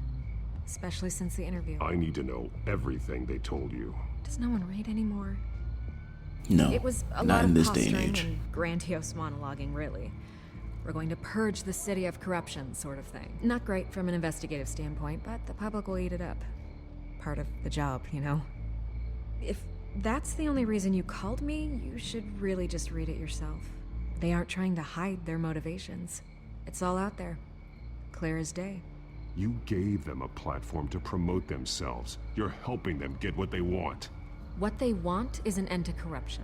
especially since the interview. I need to know everything they told you. Does no one read anymore? No, It was a not lot in of this day and posturing age. and grandiose monologuing, really. We're going to purge the city of corruption, sort of thing. Not great from an investigative standpoint, but the public will eat it up. Part of the job, you know? If that's the only reason you called me, you should really just read it yourself. They aren't trying to hide their motivations. It's all out there. Clear as day. You gave them a platform to promote themselves. You're helping them get what they want. What they want is an end to corruption.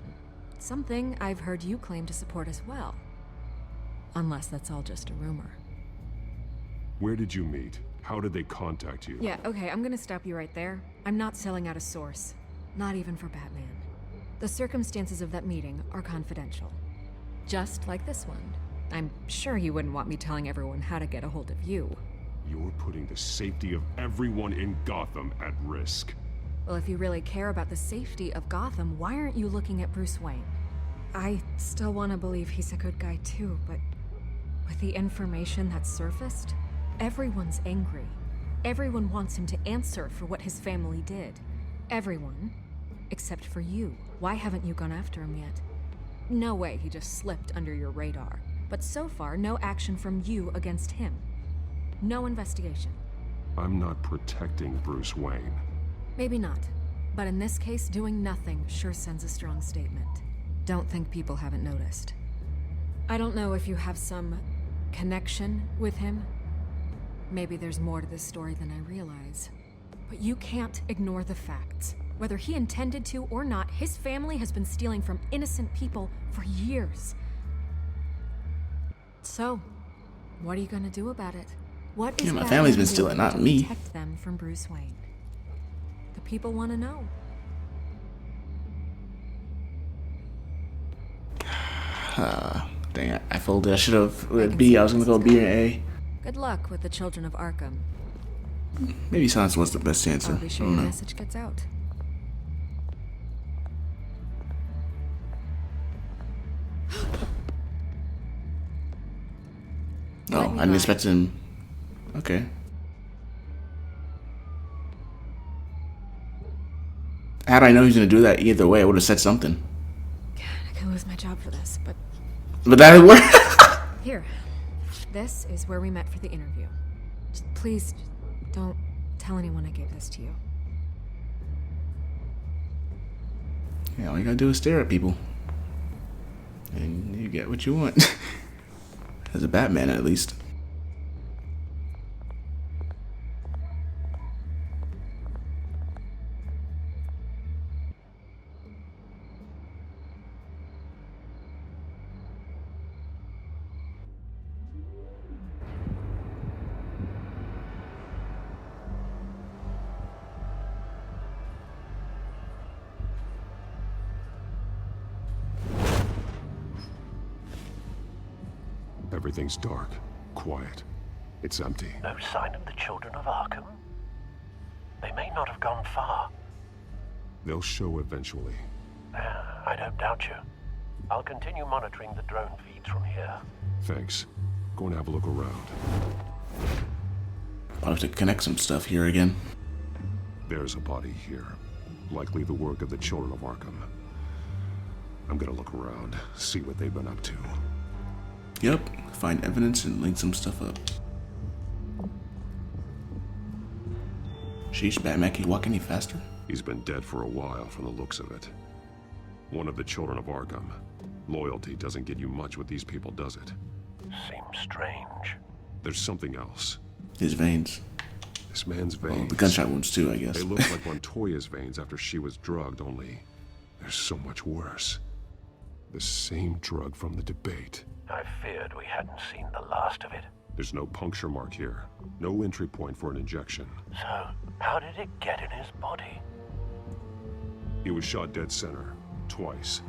Something I've heard you claim to support as well. Unless that's all just a rumor. Where did you meet? How did they contact you? Yeah, okay, I'm gonna stop you right there. I'm not selling out a source. Not even for Batman. The circumstances of that meeting are confidential. Just like this one. I'm sure you wouldn't want me telling everyone how to get a hold of you. You're putting the safety of everyone in Gotham at risk. Well, if you really care about the safety of Gotham, why aren't you looking at Bruce Wayne? I still want to believe he's a good guy too, but with the information that's surfaced, everyone's angry. Everyone wants him to answer for what his family did. Everyone, except for you. Why haven't you gone after him yet? No way he just slipped under your radar. But so far, no action from you against him. No investigation. I'm not protecting Bruce Wayne. Maybe not. But in this case, doing nothing sure sends a strong statement. Don't think people haven't noticed. I don't know if you have some connection with him. Maybe there's more to this story than I realize. But you can't ignore the facts. Whether he intended to or not, his family has been stealing from innocent people for years. So, what are you gonna do about it? What is Yeah, my family's been stealing, not me. Protect them from Bruce Wayne. The people want to know. Dang, I folded. I should have with B. I was gonna go B or A. Good luck with the Children of Arkham. Maybe silence was the best answer. I'll be sure I your don't know. message gets out. No, I didn't expect him. Okay. How did I know he was gonna do that either way? I would have said something. God, I could lose my job for this, but that worked. here. This is where we met for the interview. Just please don't tell anyone I gave this to you. Yeah, all you gotta do is stare at people. And you get what you want. As a Batman, at least. Everything's dark, quiet. It's empty. No sign of the Children of Arkham? They may not have gone far. They'll show eventually. I don't doubt you. I'll continue monitoring the drone feeds from here. Thanks. Go and have a look around. I'll have to connect some stuff here again. There's a body here. Likely the work of the Children of Arkham. I'm gonna look around, see what they've been up to. Yep, find evidence and link some stuff up. Sheesh, Batman, can you walk any faster? He's been dead for a while from the looks of it. One of the Children of Arkham. Loyalty doesn't get you much with these people, does it? Seems strange. There's something else. His veins. This man's veins. Well, the gunshot wounds too, I guess. They look like Montoya's veins after she was drugged, only they're so much worse. The same drug from the debate. I feared we hadn't seen the last of it. There's no puncture mark here. No entry point for an injection. So, how did it get in his body? He was shot dead center. Twice.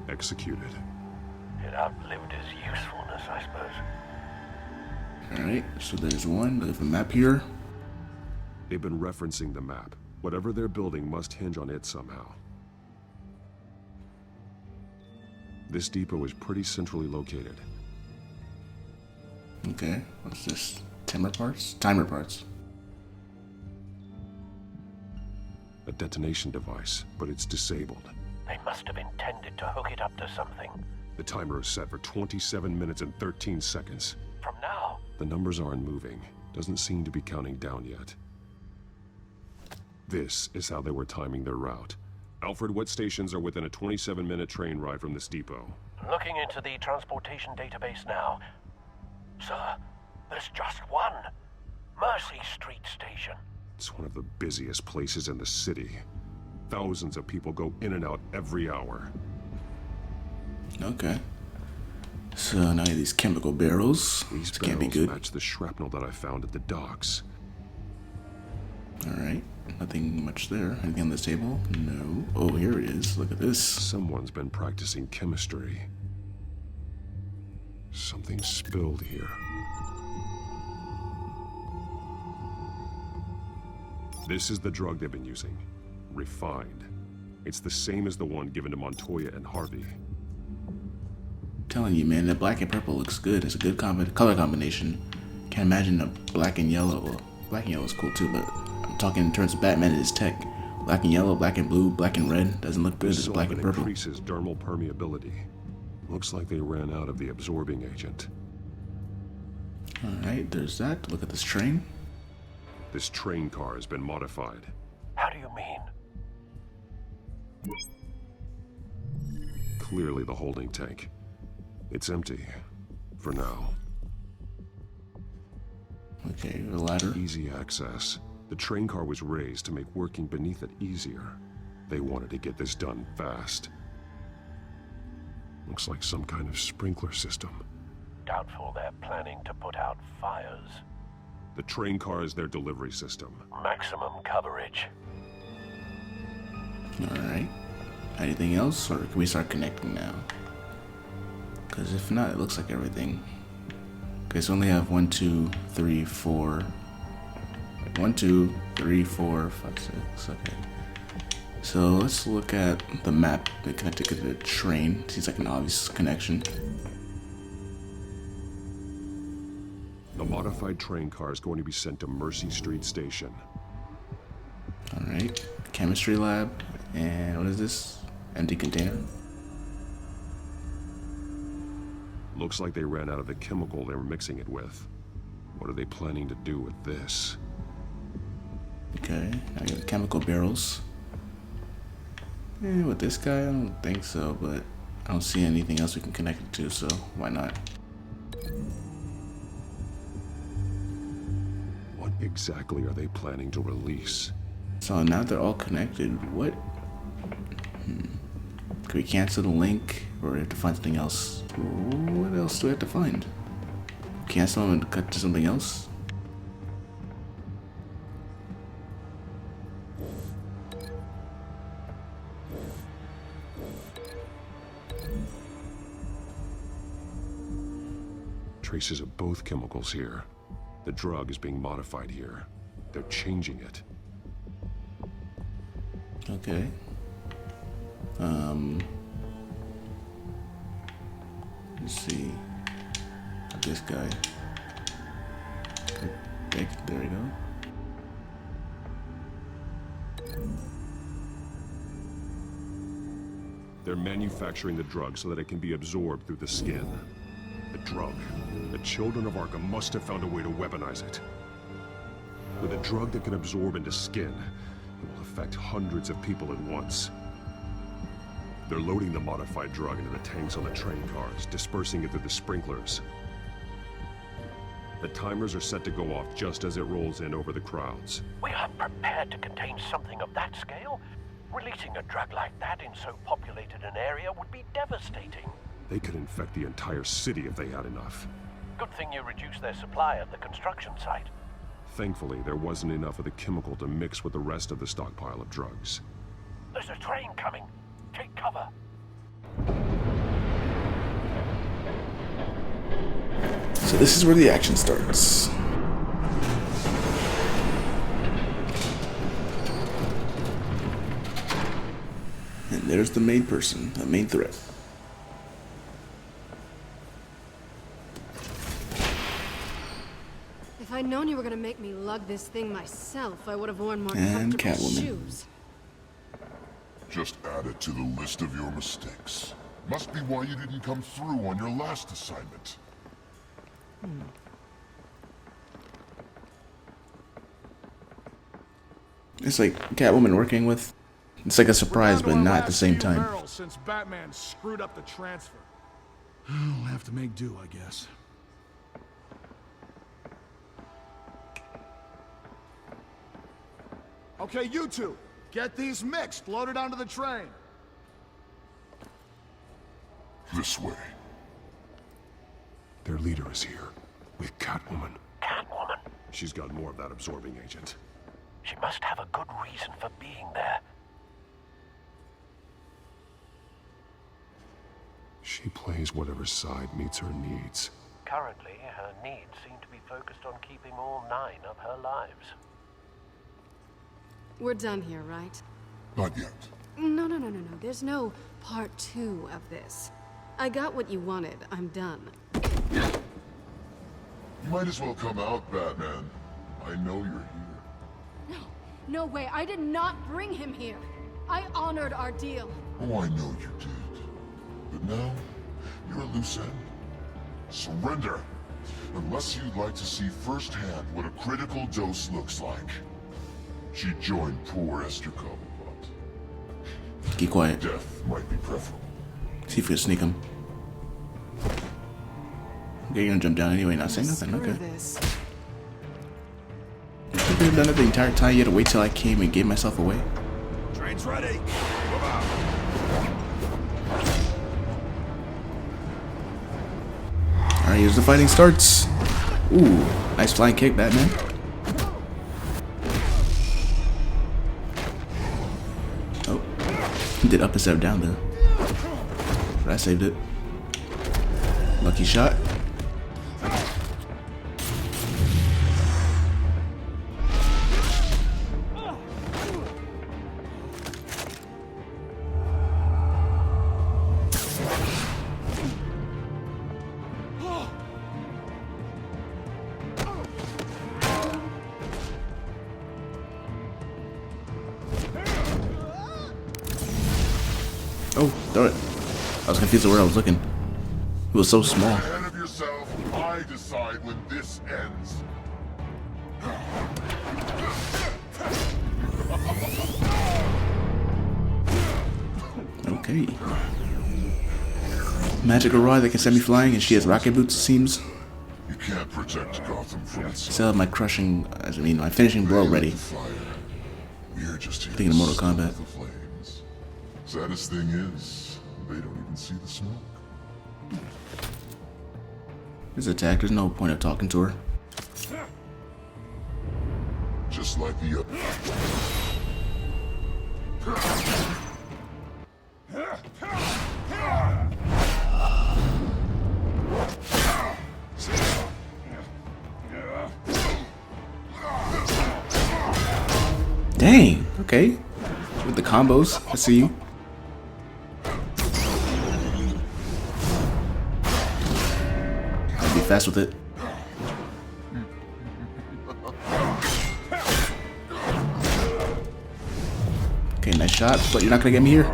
Executed. It outlived his usefulness, I suppose. Alright, so there's one. Look at the map here. They've been referencing the map. Whatever they're building must hinge on it somehow. This depot is pretty centrally located. Okay, what's this? Timer parts? Timer parts. A detonation device, but it's disabled. They must have intended to hook it up to something. The timer is set for 27 minutes and 13 seconds. From now? The numbers aren't moving. Doesn't seem to be counting down yet. This is how they were timing their route. Alfred, what stations are within a 27-minute train ride from this depot? Looking into the transportation database now. Sir, there's just one. Mercy Street Station. It's one of the busiest places in the city. Thousands of people go in and out every hour. Okay. So now you have these chemical barrels. These This can't be barrels good. match the shrapnel that I found at the docks. Alright. Nothing much there. Anything on this table? No. Oh, here it is. Look at this. Someone's been practicing chemistry. Something spilled here. This is the drug they've been using. Refined. It's the same as the one given to Montoya and Harvey. Telling you, man, that black and purple looks good. It's a good color combination. Can't imagine a black and yellow. Well, black and yellow is cool too, but I'm talking in terms of Batman and his tech. Black and yellow, black and blue, black and red doesn't look good as black and purple. Increases dermal permeability. Looks like they ran out of the absorbing agent. Alright, there's that. Look at this train. This train car has been modified. How do you mean? Clearly the holding tank. It's empty. For now. Okay, a ladder. Easy access. The train car was raised to make working beneath it easier. They wanted to get this done fast. Looks like some kind of sprinkler system. Doubtful they're planning to put out fires. The train car is their delivery system. Maximum coverage. Alright. Anything else, or can we start connecting now? Because if not, it looks like everything. Okay, so we only have 1, 2, 3, 4. 1, 2, 3, 4, 5, 6. Okay. So let's look at the map connected to the train. Seems like an obvious connection. The modified train car is going to be sent to Mercy Street Station. Alright. Chemistry lab. And what is this? Empty container. Looks like they ran out of the chemical they were mixing it with. What are they planning to do with this? Okay, I got chemical barrels. With this guy, I don't think so, but I don't see anything else we can connect it to, so why not? What exactly are they planning to release? So now they're all connected. What? Can we cancel the link, or we have to find something else? What else do we have to find? Cancel them and cut to something else? Traces of both chemicals here. The drug is being modified here. They're changing it. Okay. Let's see. This guy. Okay, there we go. They're manufacturing the drug so that it can be absorbed through the skin. The drug. The children of Arkham must have found a way to weaponize it. With a drug that can absorb into skin, it will affect hundreds of people at once. They're loading the modified drug into the tanks on the train cars, dispersing it through the sprinklers. The timers are set to go off just as it rolls in over the crowds. We aren't prepared to contain something of that scale. Releasing a drug like that in so populated an area would be devastating. They could infect the entire city if they had enough. Good thing you reduced their supply at the construction site. Thankfully, there wasn't enough of the chemical to mix with the rest of the stockpile of drugs. There's a train coming. Take cover. So this is where the action starts. And there's the main person, the main threat. If I'd known you were gonna make me lug this thing myself, I would have worn more And comfortable Catwoman. shoes. Just add it to the list of your mistakes. Must be why you didn't come through on your last assignment. It's like Catwoman working with. It's like a surprise, but not at the same time. Since Batman screwed up the transfer. We'll have to make do, I guess. Okay, you two, get these mixed, loaded onto the train. This way. Their leader is here, with Catwoman. Catwoman? She's got more of that absorbing agent. She must have a good reason for being there. She plays whatever side meets her needs. Currently, her needs seem to be focused on keeping all 9 of her lives. We're done here, right? Not yet. No. There's no part 2 of this. I got what you wanted. I'm done. You might as well come out, Batman. I know you're here. No way. I did not bring him here. I honored our deal. Oh, I know you did. But now, you're a loose end. Surrender! Unless you'd like to see firsthand what a critical dose looks like. She joined poor Esther Cobblepot. Keep quiet. Death might be preferable. See if we can sneak him. Okay, you're gonna jump down anyway, not saying nothing. Okay. You could have done it the entire time. You had to wait till I came and gave myself away. Train's ready. Move out. Alright, here's the fighting starts. Ooh, nice flying kick, Batman. Oh, he did up instead of down there. But I saved it. Lucky shot. Oh, darn it. I was confused with where I was looking. It was so small. Ahead of yourself, I decide when this ends. Okay. Magical rod that can send me flying, and she has rocket boots, it seems. You can't protect Gotham from itself. Still have my crushing, my finishing blow ready. We're just here Thinking of Mortal Kombat. the flames. Saddest thing is, they don't even see the smoke. This attack, there's no point of talking to her. Just like the other. Dang, okay. With the combos, I see you. I'll be fast with it. Okay, nice shot, but you're not gonna get me here.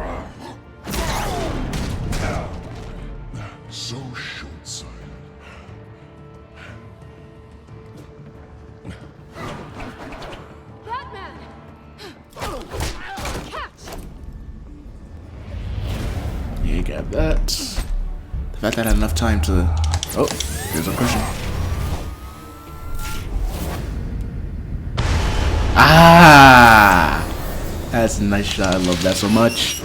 So short-sighted. Yeah, got that. The fact that I had enough time to... Oh, there's a cushion. Ah! That's a nice shot. I love that so much.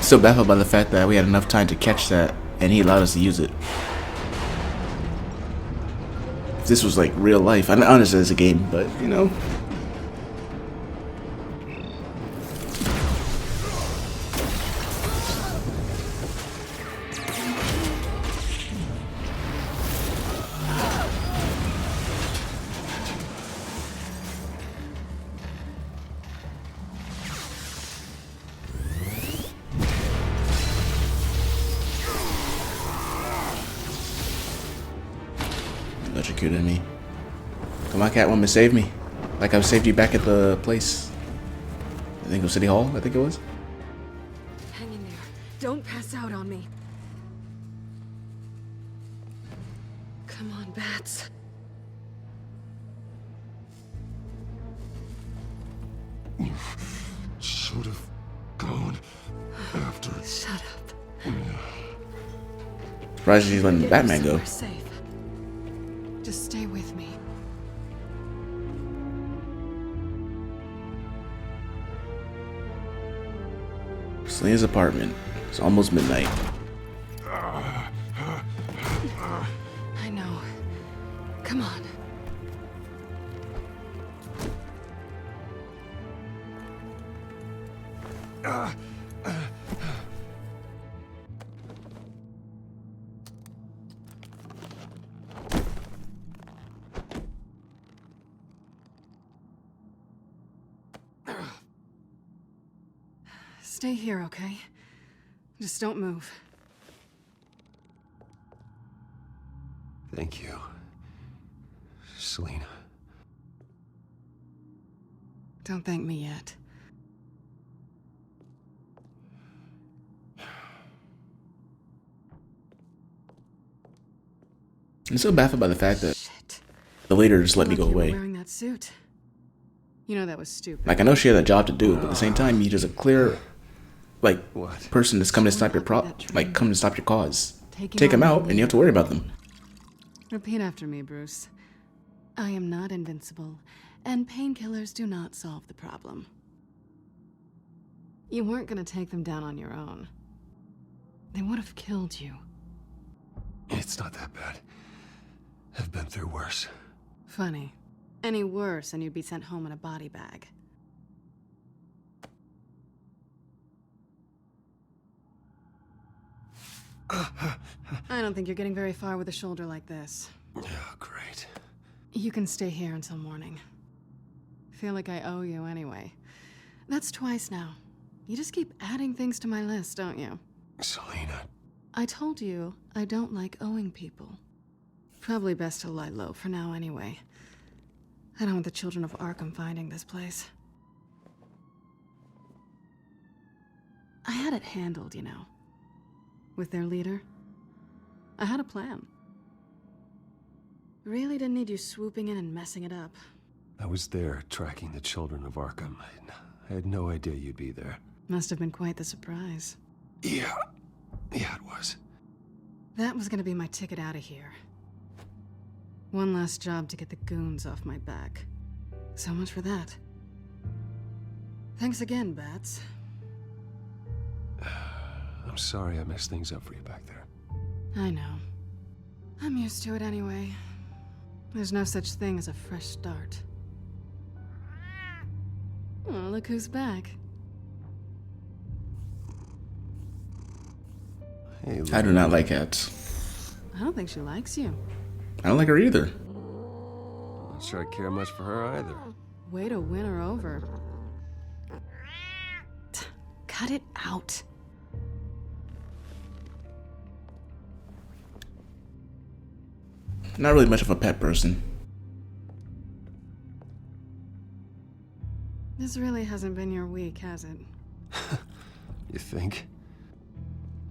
Still baffled by the fact that we had enough time to catch that and he allowed us to use it. If this was like real life, I understand it's a game, but you know. Electrocuted me. Come on, Catwoman, save me. Like I've saved you back at the place. I think it was City Hall, I think it was. Hang in there. Don't pass out on me. Come on, Bats. Should have gone after. Shut up. Surprised she's letting Batman go. We're safe. Just stay with me. Selena's apartment. It's almost midnight. I know. Come on. Stay here, okay? Just don't move. Thank you, Selena. Don't thank me yet. I'm still baffled by the fact that the leader just let me go You were away. wearing that suit. You know that was stupid. Like, I know she had a job to do, but at the same time, there's a clear, like, person that's coming to stop your coming to stop your cause. Take them out, and you have to worry about them. Repeat after me, Bruce. I am not invincible, and painkillers do not solve the problem. You weren't gonna take them down on your own. They would have killed you. It's not that bad. I've been through worse. Funny. Any worse, and you'd be sent home in a body bag. I don't think you're getting very far with a shoulder like this. Oh, great. You can stay here until morning. Feel like I owe you anyway. That's twice now. You just keep adding things to my list, don't you? Selena. I told you I don't like owing people. Probably best to lie low for now anyway. I don't want the children of Arkham finding this place. I had it handled, you know. With their leader. I had a plan. Really didn't need you swooping in and messing it up. I was there tracking the children of Arkham. I had no idea you'd be there. Must have been quite the surprise. Yeah, it was. That was gonna be my ticket out of here. One last job to get the goons off my back. So much for that. Thanks again, Bats. I'm sorry I messed things up for you back there. I know. I'm used to it anyway. There's no such thing as a fresh start. Oh, look who's back. Hey, I do not like cats. I don't think she likes you. I don't like her either. Not sure I care much for her either. Way to win her over. Cut it out. Not really much of a pet person. This really hasn't been your week, has it? You think?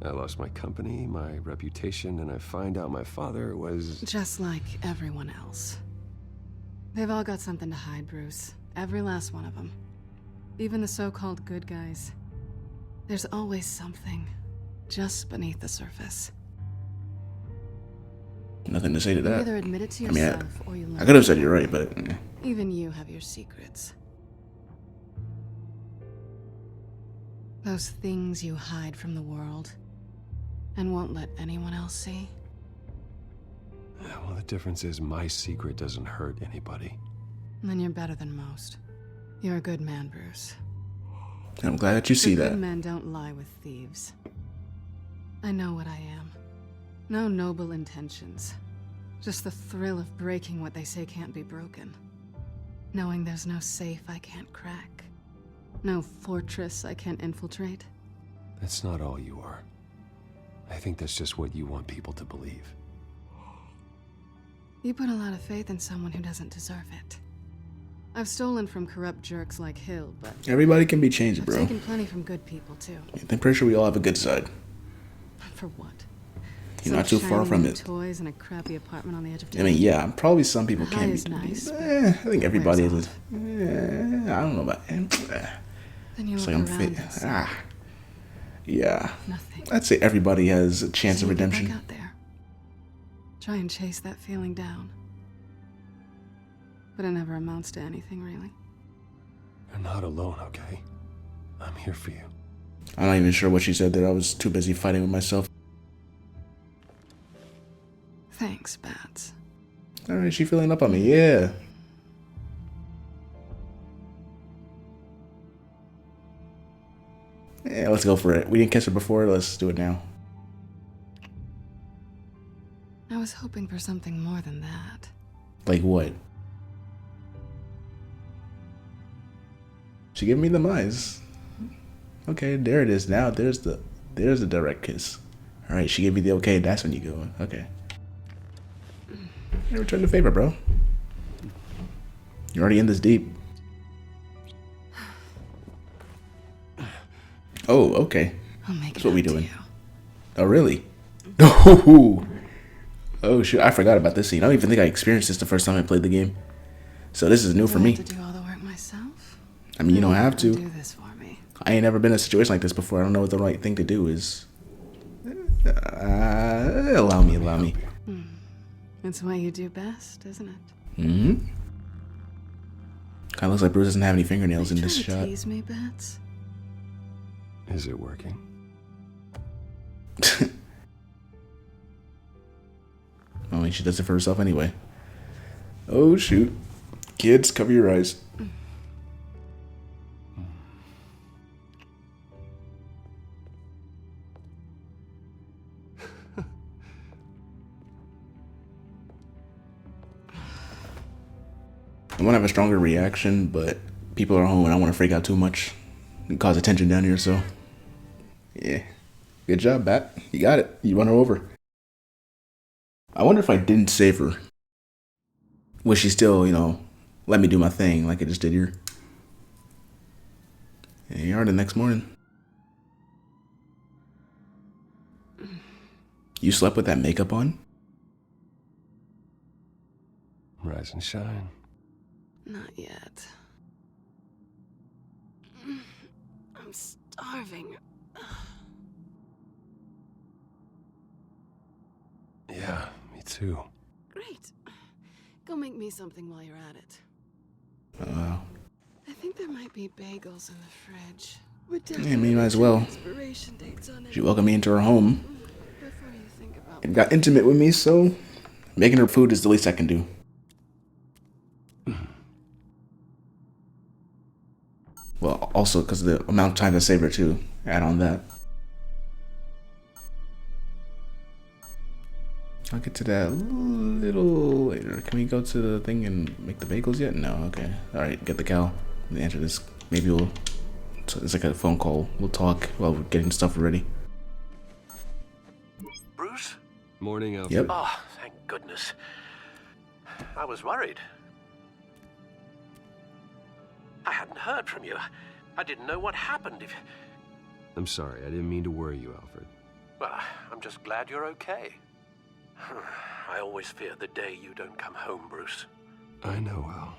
I lost my company, my reputation, and I find out my father was... Just like everyone else. They've all got something to hide, Bruce. Every last one of them. Even the so-called good guys. There's always something just beneath the surface. Nothing to say to You that. either admit it to yourself or you learn. I could have said you're right, but... Even you have your secrets. Those things you hide from the world and won't let anyone else see. Well, the difference is my secret doesn't hurt anybody. Then you're better than most. You're a good man, Bruce. I'm glad that you see that. Good men don't lie with thieves. I know what I am. No noble intentions. Just the thrill of breaking what they say can't be broken. Knowing there's no safe I can't crack. No fortress I can't infiltrate. That's not all you are. I think that's just what you want people to believe. You put a lot of faith in someone who doesn't deserve it. I've stolen from corrupt jerks like Hill, but... Everybody can be changed, bro. I've taken plenty from good people, too. I'm pretty sure we all have a good side. For what? You're not too far from it. Toys and a crappy apartment on the edge of town. I mean, yeah, probably some people High can be. is nice, I think everybody is. I don't know about. Then you It's look like I'm around fit. and Yeah. Nothing. I'd say everybody has a chance So of you get redemption. back out there. Try and chase that feeling down. But it never amounts to anything, really. You're not alone, okay? I'm here for you. I'm not even sure what she said there. I was too busy fighting with myself. Thanks, Bats. Alright, she feeling up on me. Yeah. Yeah, let's go for it. We didn't kiss her before. Let's do it now. I was hoping for something more than that. Like what? She gave me the eyes. Okay, there it is. Now there's the direct kiss. All right, she gave me the okay. That's when you go. Okay. I return the favor, bro. You're already in this deep. Oh, okay. That's what we doing. Oh, really? Oh, oh shoot! I forgot about this scene. I don't even think I experienced this the first time I played the game. So this is new for me. To do all the work myself? I mean, you don't have to. Do this for me. I ain't never been in a situation like this before. I don't know what the right thing to do is. Allow me. It's what you do best, isn't it? Mm-hmm. Kind of looks like Bruce doesn't have any fingernails in this shot. Tease me, Bats? Is it working? I mean, she does it for herself anyway. Oh, shoot. Kids, cover your eyes. I want to have a stronger reaction, but people are home and I don't want to freak out too much and cause attention down here, so yeah. Good job, Bat. You got it. You won her over. I wonder if I didn't save her, would she still, let me do my thing like I just did here? And here you are the next morning. You slept with that makeup on? Rise and shine. Not yet. I'm starving. Yeah, me too. Great. Go make me something while you're at it. Oh, wow. I think there might be bagels in the fridge. Yeah, me might as well. She welcomed me into her home and got intimate with me, so making her food is the least I can do. Well, also because of the amount of time I saved her too. Add on that. I'll get to that a little later. Can we go to the thing and make the bagels yet? No, okay. Alright, get the cow. Answer this. Maybe it's like a phone call. We'll talk while we're getting stuff ready. Bruce? Morning, Alfred. Yep. Oh, thank goodness. I was worried. I hadn't heard from you. I didn't know what happened. I'm sorry, I didn't mean to worry you, Alfred. Well, I'm just glad you're okay. I always fear the day you don't come home, Bruce. I know, Al.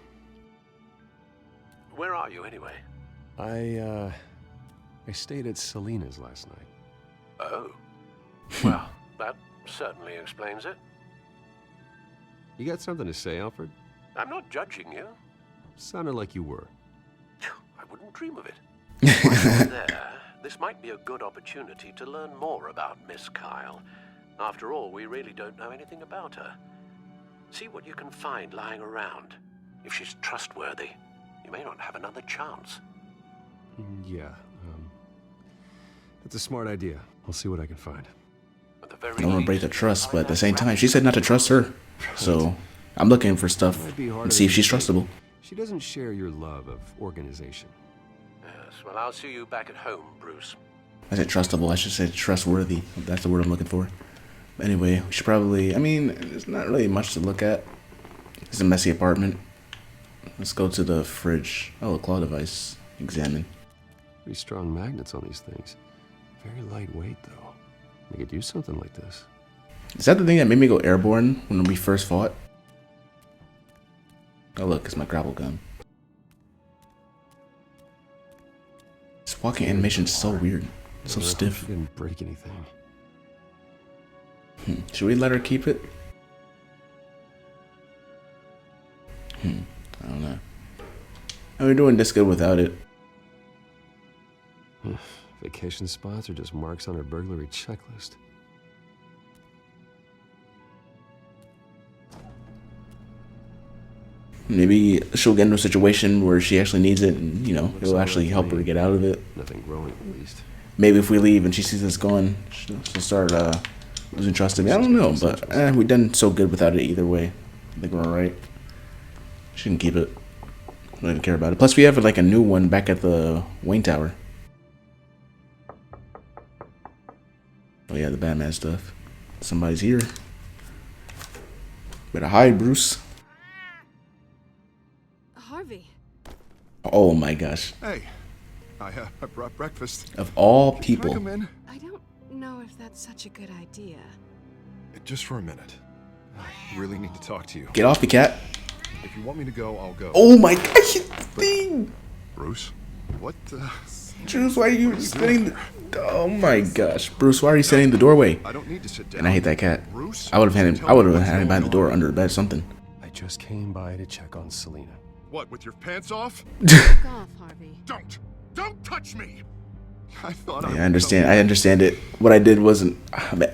Where are you, anyway? I stayed at Selena's last night. Oh. Well, that certainly explains it. You got something to say, Alfred? I'm not judging you. Sounded like you were. I wouldn't dream of it. While you're there, this might be a good opportunity to learn more about Miss Kyle. After all, we really don't know anything about her. See what you can find lying around. If she's trustworthy, you may not have another chance. Yeah, that's a smart idea. I'll see what I can find. I don't want to break the trust, but at the same time, she said not to trust her. So I'm looking for stuff and see if she's trustable. She doesn't share your love of organization. Yes, well, I'll see you back at home, Bruce. I said trustable, I should say trustworthy. That's the word I'm looking for. Anyway, we should probably, there's not really much to look at. It's a messy apartment. Let's go to the fridge. Oh, a claw device. Examine. Pretty strong magnets on these things. Very lightweight, though. We could do something like this. Is that the thing that made me go airborne when we first fought? Oh, look, it's my grapple gun. This walking animation is so weird. So stiff. She didn't break anything. Should we let her keep it? I don't know. We're doing this good without it. Vacation spots are just marks on her burglary checklist. Maybe she'll get into a situation where she actually needs it and, it'll actually help her get out of it. Nothing growing, at least. Maybe if we leave and she sees us going, she'll start losing trust in me. I don't know, but we've done so good without it either way. I think we're alright. She can keep it. I don't even care about it. Plus, we have like a new one back at the Wayne Tower. Oh yeah, the Batman stuff. Somebody's here. Better hide, Bruce. Harvey. Oh my gosh. Hey, I brought breakfast. Of all people. Can I come in? I don't know if that's such a good idea. Just for a minute. I really need to talk to you. Get off me, cat. If you want me to go, I'll go. Oh my gosh, thing. Bruce, what the? Bruce, why are you sitting? Oh my gosh, Bruce, why are you sitting in the doorway? I don't need to sit down. And I hate that cat. Bruce, I would have had him behind the door, under the bed, something. I just came by to check on Selena. What, with your pants off? Back off, Harvey. Don't touch me. I thought. Yeah, I understand it. What I did wasn't.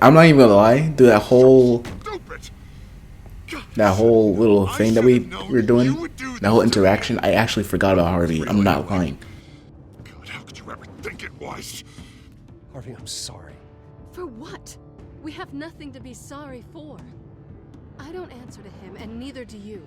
I'm not even gonna lie. Do that whole little thing that we were doing, that whole interaction. I actually forgot about Harvey. I'm not lying. God, how could you ever think it was? Harvey, I'm sorry. For what? We have nothing to be sorry for. I don't answer to him, and neither do you.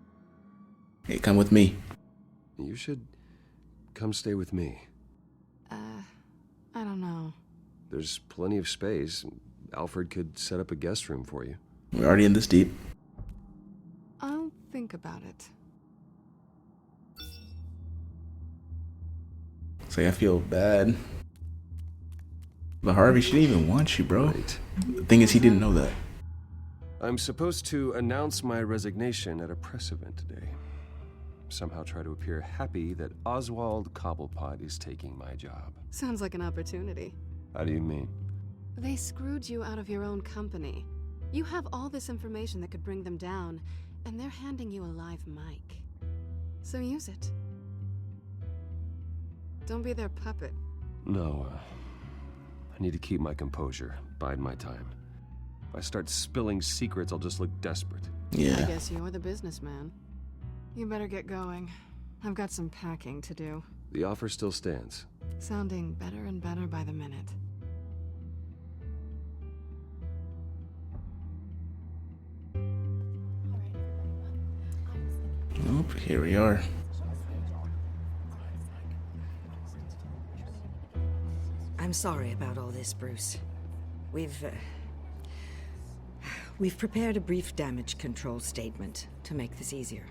Hey, come with me. You should come stay with me. I don't know. There's plenty of space. Alfred could set up a guest room for you. We're already in this deep. I'll think about it. Say, I feel bad. But Harvey, she didn't even want you, bro. Right. The thing is, he didn't know that. I'm supposed to announce my resignation at a press event today. Somehow try to appear happy that Oswald Cobblepot is taking my job. Sounds like an opportunity. How do you mean? They screwed you out of your own company. You have all this information that could bring them down, and they're handing you a live mic. So use it. Don't be their puppet. No, I need to keep my composure, bide my time. If I start spilling secrets, I'll just look desperate. Yeah. I guess you're the businessman. You better get going. I've got some packing to do. The offer still stands. Sounding better and better by the minute. Nope, here we are. I'm sorry about all this, Bruce. We've prepared a brief damage control statement to make this easier.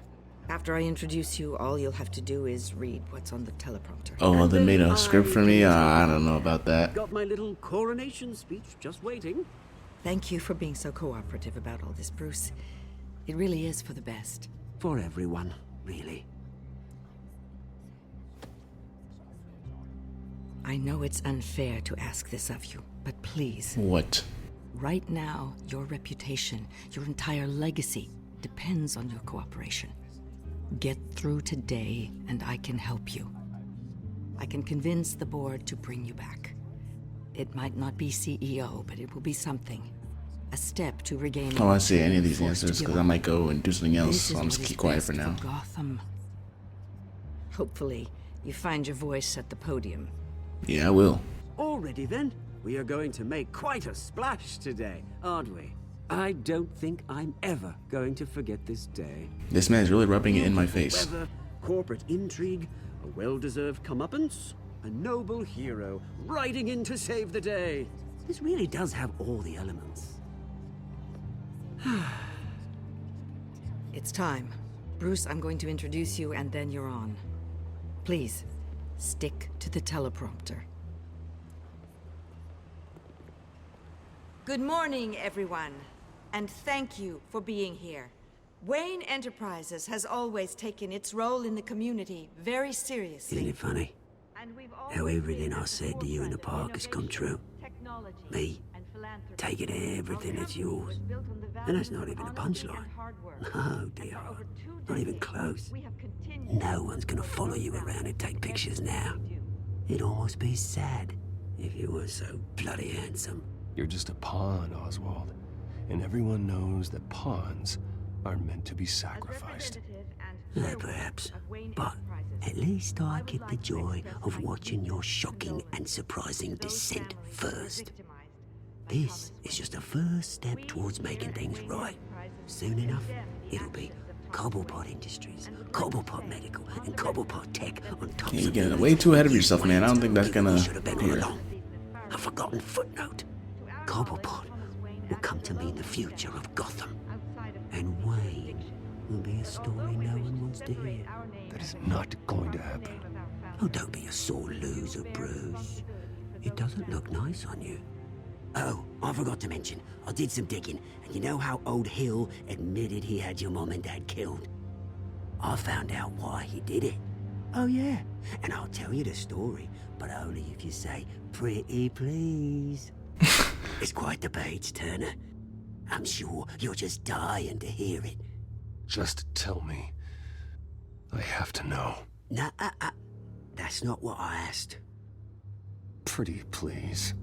After I introduce you, all you'll have to do is read what's on the teleprompter. Oh, they made a script for me? I don't know about that. Got my little coronation speech just waiting. Thank you for being so cooperative about all this, Bruce. It really is for the best. For everyone, really. I know it's unfair to ask this of you, but please. What? Right now, your reputation, your entire legacy, depends on your cooperation. Get through today, and I can help you. I can convince the board to bring you back. It might not be CEO, but it will be something. A step to regain. I don't want to say any of these answers because I might go and do something else, so I'm just keep quiet for now. Gotham. Hopefully, you find your voice at the podium. Yeah, I will. Already then, we are going to make quite a splash today, aren't we? I don't think I'm ever going to forget this day. This man's really rubbing it in my face. Weather, corporate intrigue, a well-deserved comeuppance, a noble hero riding in to save the day. This really does have all the elements. It's time. Bruce, I'm going to introduce you and then you're on. Please, stick to the teleprompter. Good morning, everyone. And thank you for being here. Wayne Enterprises has always taken its role in the community very seriously. Isn't it funny? How everything I said to you in the park has come true. Me, taking everything that's yours. And that's not even a punchline. No, dear. Not even close. No one's gonna follow you around and take pictures now. It'd almost be sad if you were so bloody handsome. You're just a pawn, Oswald. And everyone knows that pawns are meant to be sacrificed. Perhaps. But at least I get the joy of watching your shocking and surprising descent first. This is just a first step towards making things right. Soon enough, it'll be Cobblepot Industries, Cobblepot Medical, and Cobblepot Tech on top. You're getting way too ahead of yourself, man. I don't think that's gonna. A forgotten footnote. Cobblepot will come to mean the future of Gotham. And Wayne will be a story no one wants to hear. That is not going to happen. Oh, don't be a sore loser, Bruce. It doesn't look nice on you. Oh, I forgot to mention, I did some digging, and you know how old Hill admitted he had your mom and dad killed? I found out why he did it. Oh yeah, and I'll tell you the story, but only if you say, pretty please. It's quite the page, Turner. I'm sure you're just dying to hear it. Just tell me. I have to know. Nah, that's not what I asked. Pretty please.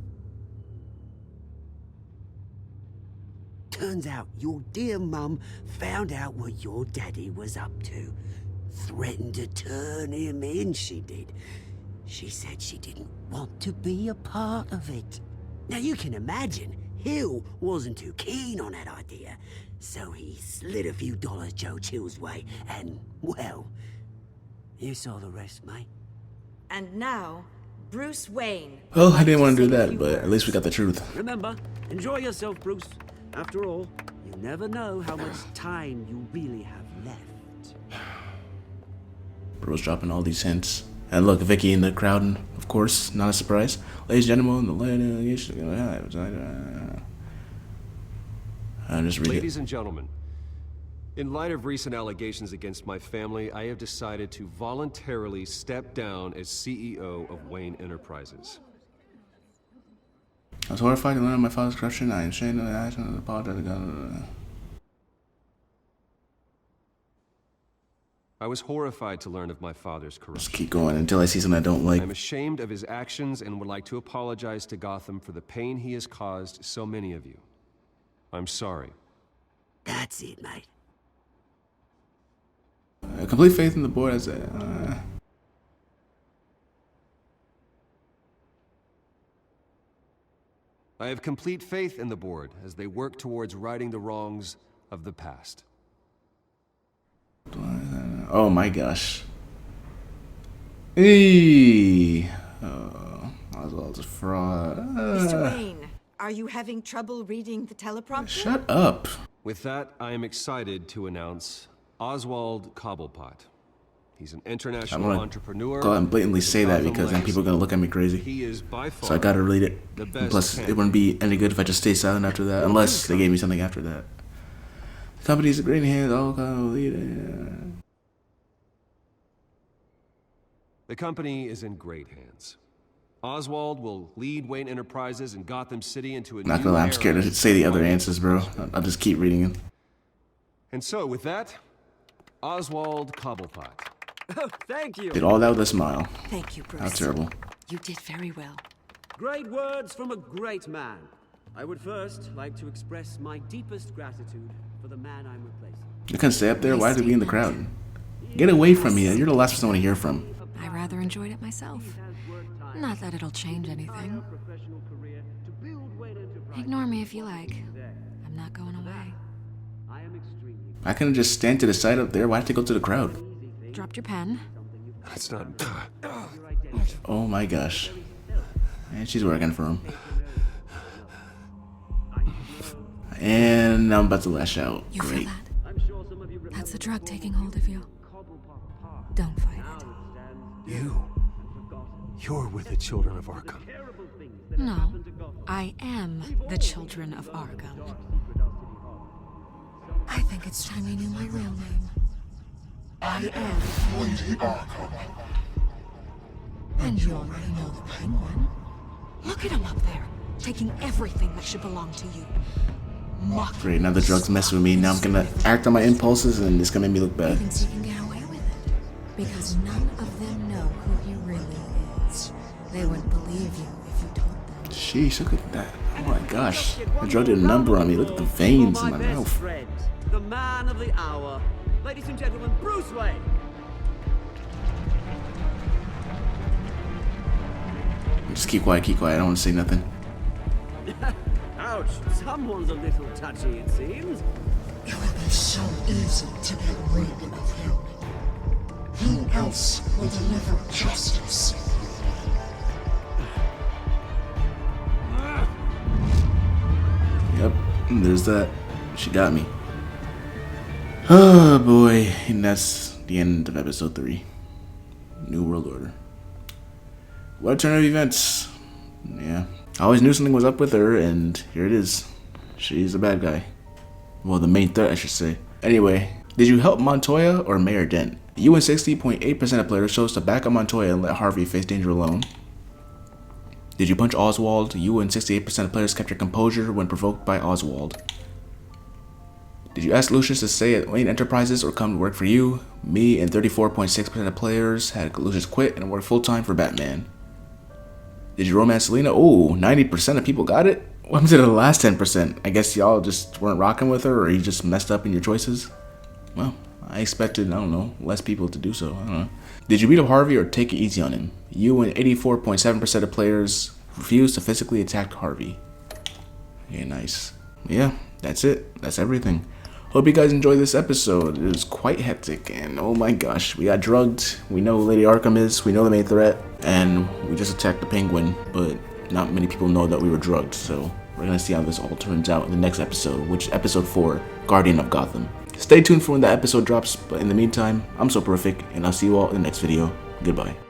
Turns out your dear mum found out what your daddy was up to. Threatened to turn him in, she did. She said she didn't want to be a part of it. Now you can imagine Hill wasn't too keen on that idea, so he slid a few dollars Joe Chill's way, and, well, you saw the rest, mate. And now, Bruce Wayne. Well, I didn't want to do that, but at least we got the truth. Remember, enjoy yourself, Bruce. After all, you never know how much time you really have left. Bro's dropping all these hints. And look, Vicky in the crowd, of course, not a surprise. Ladies and gentlemen, the litigation is going to have. Just read Ladies it. and gentlemen, in light of recent allegations against my family, I have decided to voluntarily step down as CEO of Wayne Enterprises. I was horrified to learn of my father's corruption. I am ashamed of the action and apologize to God. I was horrified to learn of my father's corruption. Just keep going until I see something I don't like. I'm ashamed of his actions and would like to apologize to Gotham for the pain he has caused so many of you. I'm sorry. That's it, mate. Complete faith in the board as a. I have complete faith in the board as they work towards righting the wrongs of the past. Oh my gosh. Eee. Oswald's a fraud. Mr. Wayne, are you having trouble reading the teleprompter? Shut up. With that, I am excited to announce Oswald Cobblepot. He's an international entrepreneur. Go ahead and blatantly say that because then people are gonna look at me crazy. He is by far so I gotta read it. And plus, it wouldn't be any good if I just stay silent after that, unless they gave me something after that. The company's a great hands, all kind of lead. The company is in great hands. Oswald will lead Wayne Enterprises and Gotham City into a Not gonna lie, I'm scared to say the other answers, bro. I'll just keep reading them. And so, with that, Oswald Cobblepot. Oh, thank you. Did all that with a smile. Thank you, Bruce. How terrible. You did very well. Great words from a great man. I would first like to express my deepest gratitude for the man I'm replacing. You couldn't stay up there? Why did we be in the crowd? Get away from me. You're the last person I want to hear from. I rather enjoyed it myself. Not that it'll change anything. Ignore me if you like. I'm not going away. I couldn't just stand to the side up there. Why did I go to the crowd? Dropped your pen. That's not... Oh my gosh. And she's working for him. And I'm about to lash out. You Great. feel that? That's the drug taking hold of you. Don't fight it. You're with the children of Arkham. No, I am the children of Arkham. I think it's time you knew my real name. I am Lady Arkham. And you already know the Penguin. Look at him up there, taking everything that should belong to you. Great, now the drugs mess with me. Now I'm gonna act on my impulses and it's gonna make me look bad. He thinks he can get away with it. Because none of them know who he really is. They wouldn't believe you if you told them. Sheesh, look at that. Oh my gosh. The drug did a number on me. Look at the veins in my mouth. Friend, the man of the hour. Ladies and gentlemen, Bruce Wayne. Just keep quiet, keep quiet. I don't want to say nothing. Ouch, someone's a little touchy, it seems. It would be so easy to get rid of him. Who else will deliver justice? Yep, there's that. She got me. Oh boy, and that's the end of episode 3. New World Order. What a turn of events. Yeah. I always knew something was up with her, and here it is. She's a bad guy. Well, the main threat, I should say. Anyway, did you help Montoya or Mayor Dent? You and 60.8% of players chose to back up Montoya and let Harvey face danger alone. Did you punch Oswald? You and 68% of players kept your composure when provoked by Oswald. Did you ask Lucius to stay at Wayne Enterprises or come to work for you? Me and 34.6% of players had Lucius quit and work full-time for Batman. Did you romance Selena? Oh, 90% of people got it? What happened to the last 10%? I guess y'all just weren't rocking with her, or you just messed up in your choices? Well, I expected, I don't know, less people to do so. I don't know. Did you beat up Harvey or take it easy on him? You and 84.7% of players refused to physically attack Harvey. Yeah, nice. Yeah, that's it. That's everything. Hope you guys enjoyed this episode. It was quite hectic, and oh my gosh, we got drugged. We know who Lady Arkham is, we know the main threat, and we just attacked the Penguin, but not many people know that we were drugged, so we're gonna see how this all turns out in the next episode, which is episode 4, Guardian of Gotham. Stay tuned for when that episode drops, but in the meantime, I'm Soporific, and I'll see you all in the next video. Goodbye.